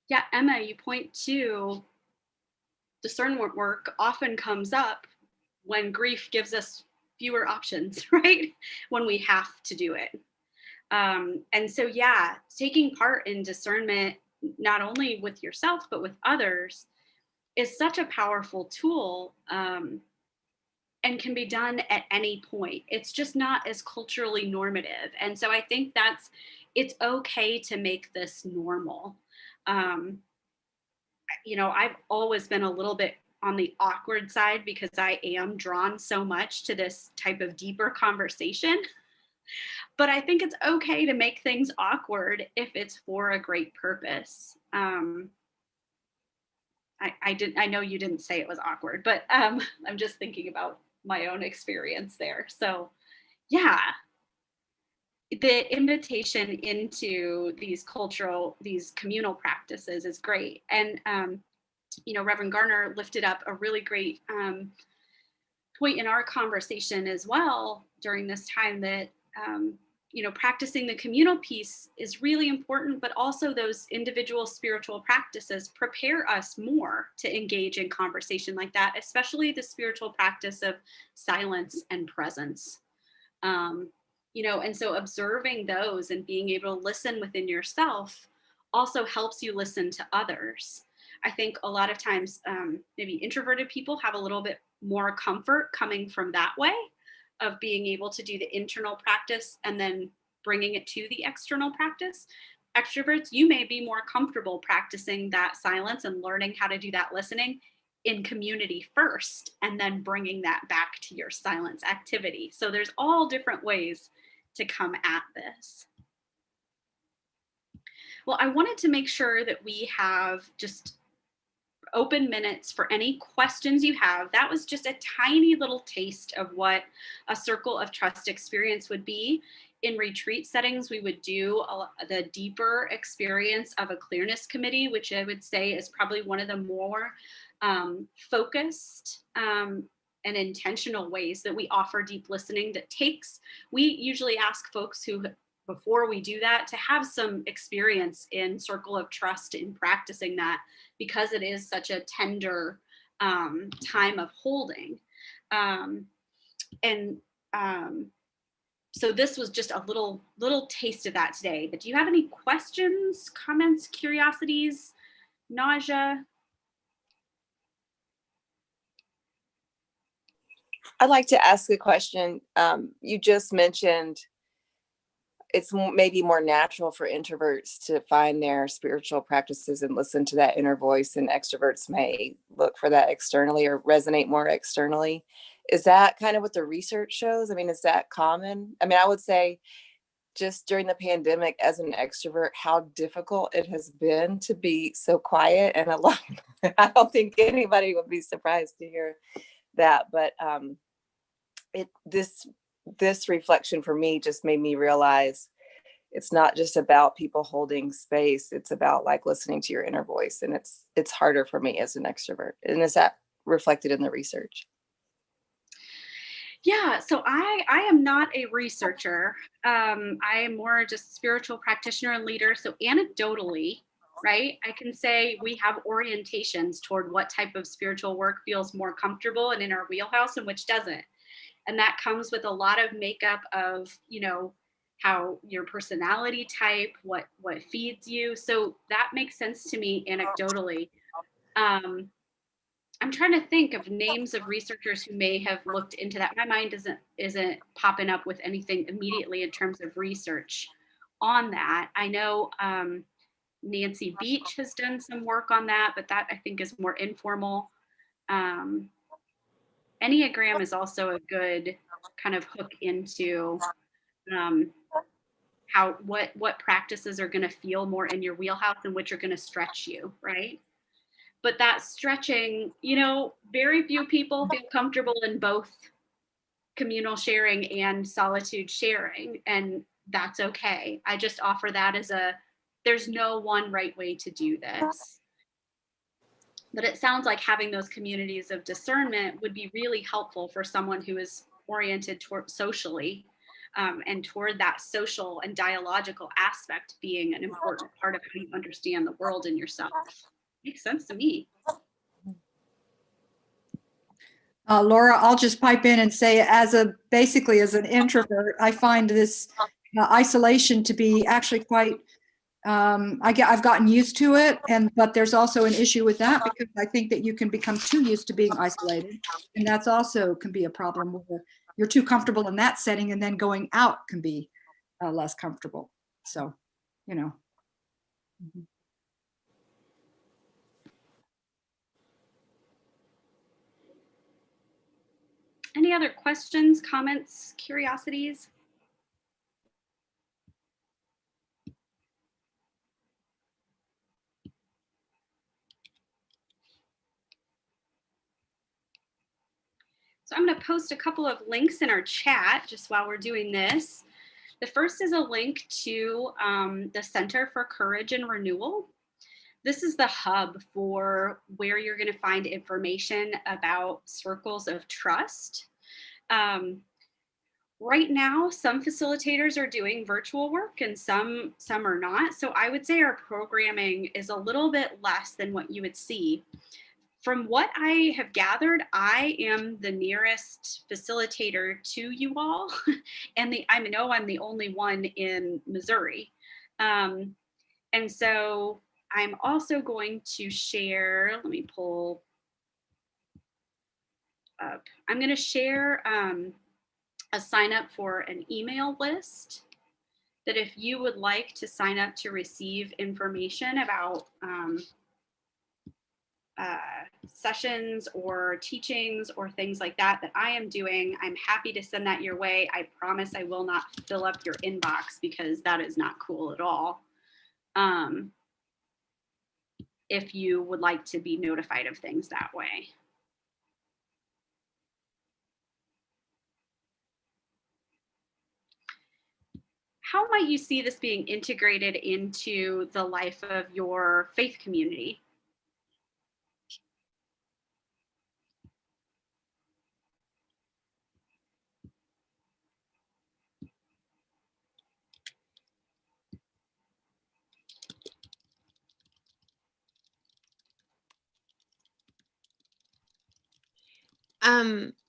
Speaker 3: Yeah, Emma, you point to discernment work often comes up when grief gives us fewer options, right? When we have to do it. And so, yeah, taking part in discernment, not only with yourself, but with others, is such a powerful tool, and can be done at any point. It's just not as culturally normative. And so I think it's okay to make this normal. I've always been a little bit on the awkward side because I am drawn so much to this type of deeper conversation. But I think it's okay to make things awkward if it's for a great purpose. I know you didn't say it was awkward, but I'm just thinking about my own experience there. So yeah, the invitation into these communal practices is great. And Reverend Garner lifted up a really great point in our conversation as well during this time, that practicing the communal piece is really important, but also those individual spiritual practices prepare us more to engage in conversation like that, especially the spiritual practice of silence and presence. And so observing those and being able to listen within yourself also helps you listen to others. I think a lot of times maybe introverted people have a little bit more comfort coming from that way of being able to do the internal practice and then bringing it to the external practice. Extroverts, you may be more comfortable practicing that silence and learning how to do that listening in community first, and then bringing that back to your silence activity. So there's all different ways to come at this. Well, I wanted to make sure that we have just open minutes for any questions you have. That was just a tiny little taste of what a circle of trust experience would be. In retreat settings, we would do the deeper experience of a clearness committee, which I would say is probably one of the more focused and intentional ways that we offer deep listening. We usually ask folks who, before we do that, to have some experience in circle of trust in practicing that, because it is such a tender time of holding. So this was just a little taste of that today. But do you have any questions, comments, curiosities, nausea?
Speaker 16: I'd like to ask a question. You just mentioned it's maybe more natural for introverts to find their spiritual practices and listen to that inner voice, and extroverts may look for that externally or resonate more externally. Is that kind of what the research shows? I mean, is that common? I mean, I would say just during the pandemic as an extrovert, how difficult it has been to be so quiet and alone. I don't think anybody would be surprised to hear that, but this reflection for me just made me realize it's not just about people holding space. It's about like listening to your inner voice. And it's harder for me as an extrovert. And is that reflected in the research?
Speaker 3: Yeah, so I am not a researcher. I am more just spiritual practitioner and leader. So anecdotally, right, I can say we have orientations toward what type of spiritual work feels more comfortable and in our wheelhouse and which doesn't. And that comes with a lot of makeup of, how your personality type, what feeds you. So that makes sense to me anecdotally. I'm trying to think of names of researchers who may have looked into that. My mind isn't popping up with anything immediately in terms of research on that. I know Nancy Beach has done some work on that, but that I think is more informal. Enneagram is also a good kind of hook into what practices are going to feel more in your wheelhouse and which are going to stretch you, right? But that stretching, very few people feel comfortable in both communal sharing and solitude sharing, and that's okay. I just offer that as there's no one right way to do this. But it sounds like having those communities of discernment would be really helpful for someone who is oriented toward socially, and toward that social and dialogical aspect being an important part of how you understand the world and yourself. Makes sense to me.
Speaker 10: Laura, I'll just pipe in and say, basically as an introvert, I find this isolation to be actually quite. I've gotten used to it, but there's also an issue with that because I think that you can become too used to being isolated, and that's also can be a problem where you're too comfortable in that setting, and then going out can be less comfortable. So, Mm-hmm.
Speaker 3: Any other questions, comments, curiosities? So I'm going to post a couple of links in our chat just while we're doing this. The first is a link to the Center for Courage and Renewal. This is the hub for where you're going to find information about circles of trust. Right now, some facilitators are doing virtual work and some are not. So I would say our programming is a little bit less than what you would see. From what I have gathered, I am the nearest facilitator to you all. And I know I'm the only one in Missouri. And so I'm also going to share, let me pull up. I'm going to share a sign up for an email list that if you would like to sign up to receive information about sessions or teachings or things like that I am doing, I'm happy to send that your way. I promise I will not fill up your inbox because that is not cool at all. If you would like to be notified of things that way. How might you see this being integrated into the life of your faith community?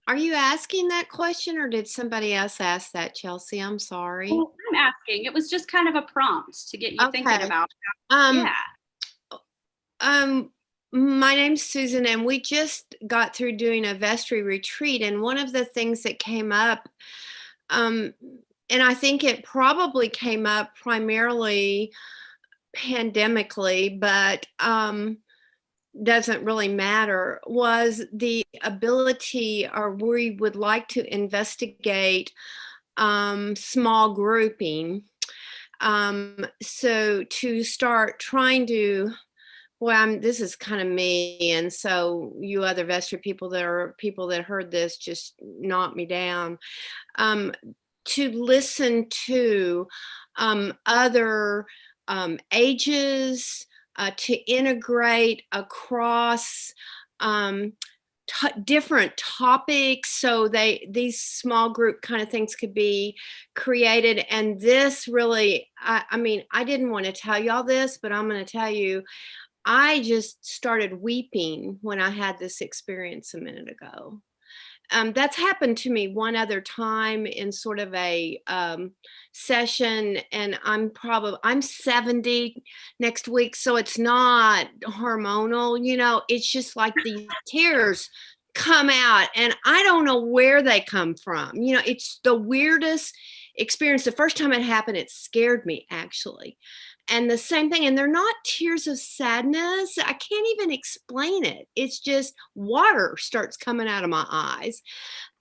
Speaker 17: Are you asking that question or did somebody else ask that, Chelsea? I'm sorry.
Speaker 3: Well, I'm asking. It was just kind of a prompt to get you thinking about.
Speaker 17: Yeah. My name's Susan, and we just got through doing a vestry retreat. And one of the things that came up, and I think it probably came up primarily pandemically, but doesn't really matter, was the ability, or we would like to investigate small grouping. So to start trying to, well, this is kind of me, and so you other vestry people that heard this, just knock me down. To listen to other ages, to integrate across different topics, so these small group kind of things could be created. And this really, I mean, I didn't want to tell y'all this, but I'm going to tell you, I just started weeping when I had this experience a minute ago. That's happened to me one other time in sort of a session, and I'm 70 next week, so it's not hormonal, it's just like these tears come out, and I don't know where they come from. It's the weirdest experience. The first time it happened, it scared me, actually. And the same thing, and they're not tears of sadness. I can't even explain it. It's just water starts coming out of my eyes.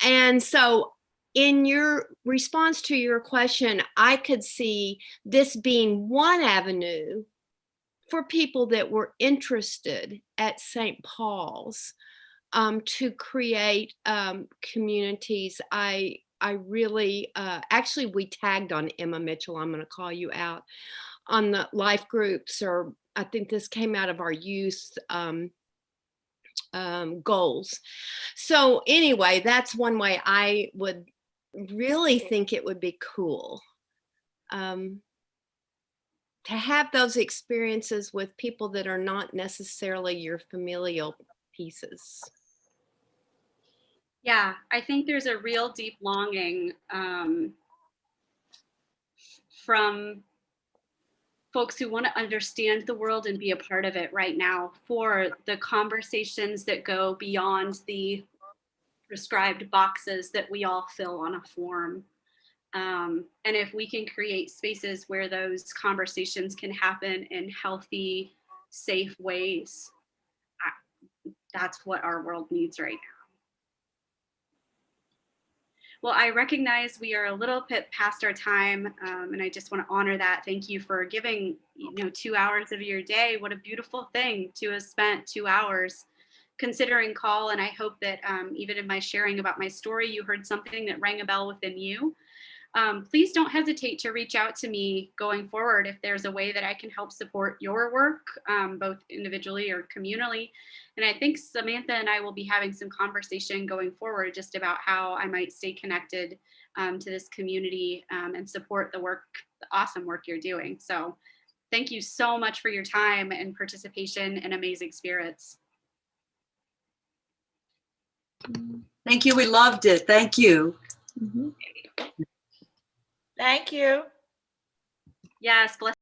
Speaker 17: And so in your response to your question, I could see this being one avenue for people that were interested at St. Paul's to create communities. I really, actually, we tagged on Emma Mitchell. I'm going to call you out on the life groups, or I think this came out of our youth goals. So anyway, that's one way I would really think it would be cool to have those experiences with people that are not necessarily your familial pieces.
Speaker 3: Yeah, I think there's a real deep longing from folks who want to understand the world and be a part of it right now, for the conversations that go beyond the prescribed boxes that we all fill on a form. And if we can create spaces where those conversations can happen in healthy, safe ways, that's what our world needs right now. Well, I recognize we are a little bit past our time, and I just want to honor that. Thank you for giving 2 hours of your day. What a beautiful thing to have spent 2 hours considering call. And I hope that even in my sharing about my story, you heard something that rang a bell within you. Please don't hesitate to reach out to me going forward if there's a way that I can help support your work, both individually or communally. And I think Samantha and I will be having some conversation going forward just about how I might stay connected to this community and support the work, the awesome work you're doing. So thank you so much for your time and participation and amazing spirits.
Speaker 11: Thank you. We loved it. Thank you.
Speaker 9: Thank you.
Speaker 3: Yes, bless.